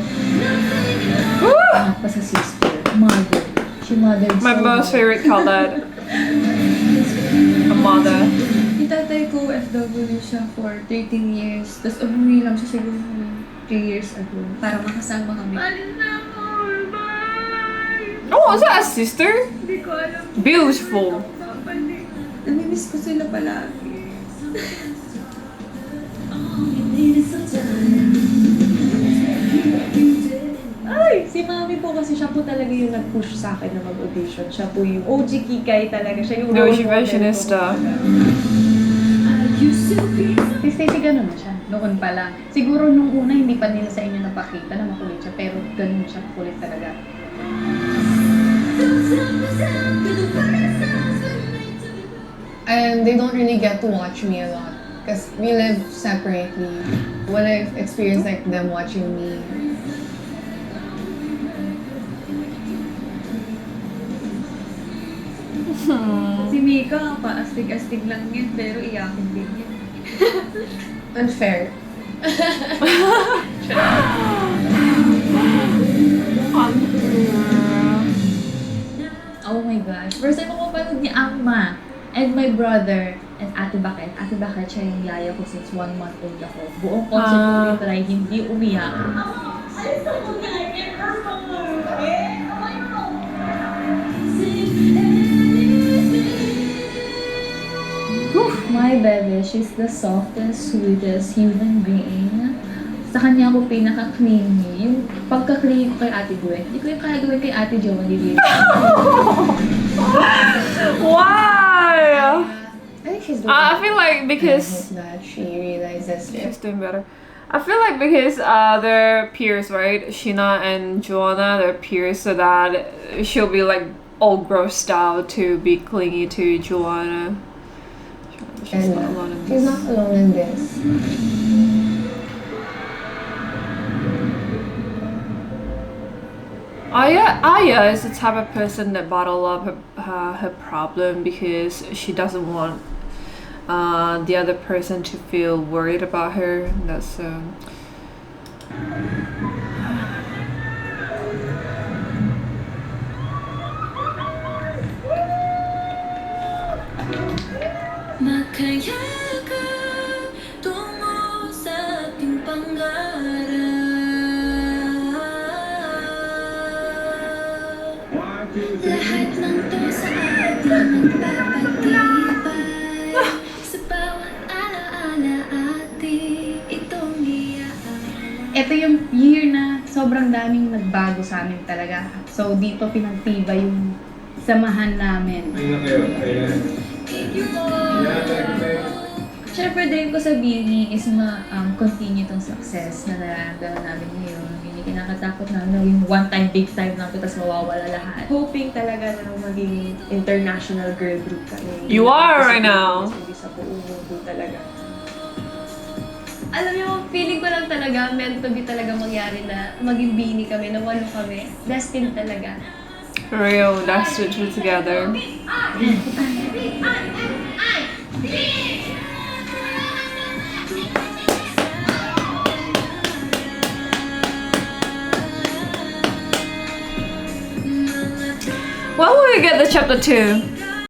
Anak pa sa sister, mother. She mothered My so most well. favorite color. A mother. Yung tatay ko, FW siya for 13 years. Tapos umuwi lang siya siguro 3 years ago para makasama kami. Oh, is that a sister? Hindi ko alam. Beautiful. Namimiss ko sila palagi. Ay! Si mami po kasi siya po talaga yung nag-push sa akin na mag-audition. Siya po yung OG Kikay talaga. Siya yung No, role she model fashionista. Si Stacey ganun na siya, noon pa lang. Siguro nung una hindi pa nila sa inyo napakita na makulit siya, pero ganun siya kulit talaga. And they don't really get to watch me a lot because we live separately. When I've experienced like them watching me, Si Mika, paastig-astig lang yan, pero iyakin din yan. unfair. Oh my gosh. First time ako panood ni Angma and my brother and Ate Baket. Ate Baket siya yung yaya ko since 1 month old ako. Buong concert ko yung try, hindi umiyak. My baby, she's the softest, sweetest human being. Sa kanya ako pinaka-clingy. Yung pagka-clingy ko kay Ate Gwen, hindi ko yung kaya gawin kay Ate Jo, hindi. Why? I think she's doing I feel like because that she realizes she's doing better. I feel like because they're peers, right? Sheena and Joanna, they're peers, so that she'll be like old bro style to be clingy to Joanna. She's not alone in She's this. not alone in this. Aya is the type of person that bottle up her problem because she doesn't want the other person to feel worried about her. That's Makaya ka tungo sa ating pangarap. Lahat ng to sa ating magpapatibay. Sa bawat alaala ating itong iyaan. Ito yung year na sobrang daming nagbago sa amin talaga. So dito pinagtibay yung samahan namin. Siyempre, dream ko sa Bini is ma-continue tong success na nararamdaman namin ngayon. Yung kinakatakot namin na yung one-time, big-time lang ito, tapos mawawala lahat. Hoping talaga na maging international girl group kami. You are right now. Hindi sa buong mundo talaga. Alam niyo, feeling ko lang talaga, meant to be talaga mangyari na maging Bini kami, na 8 kami. Destined talaga. For real, that's the two together. When will we get the chapter 2?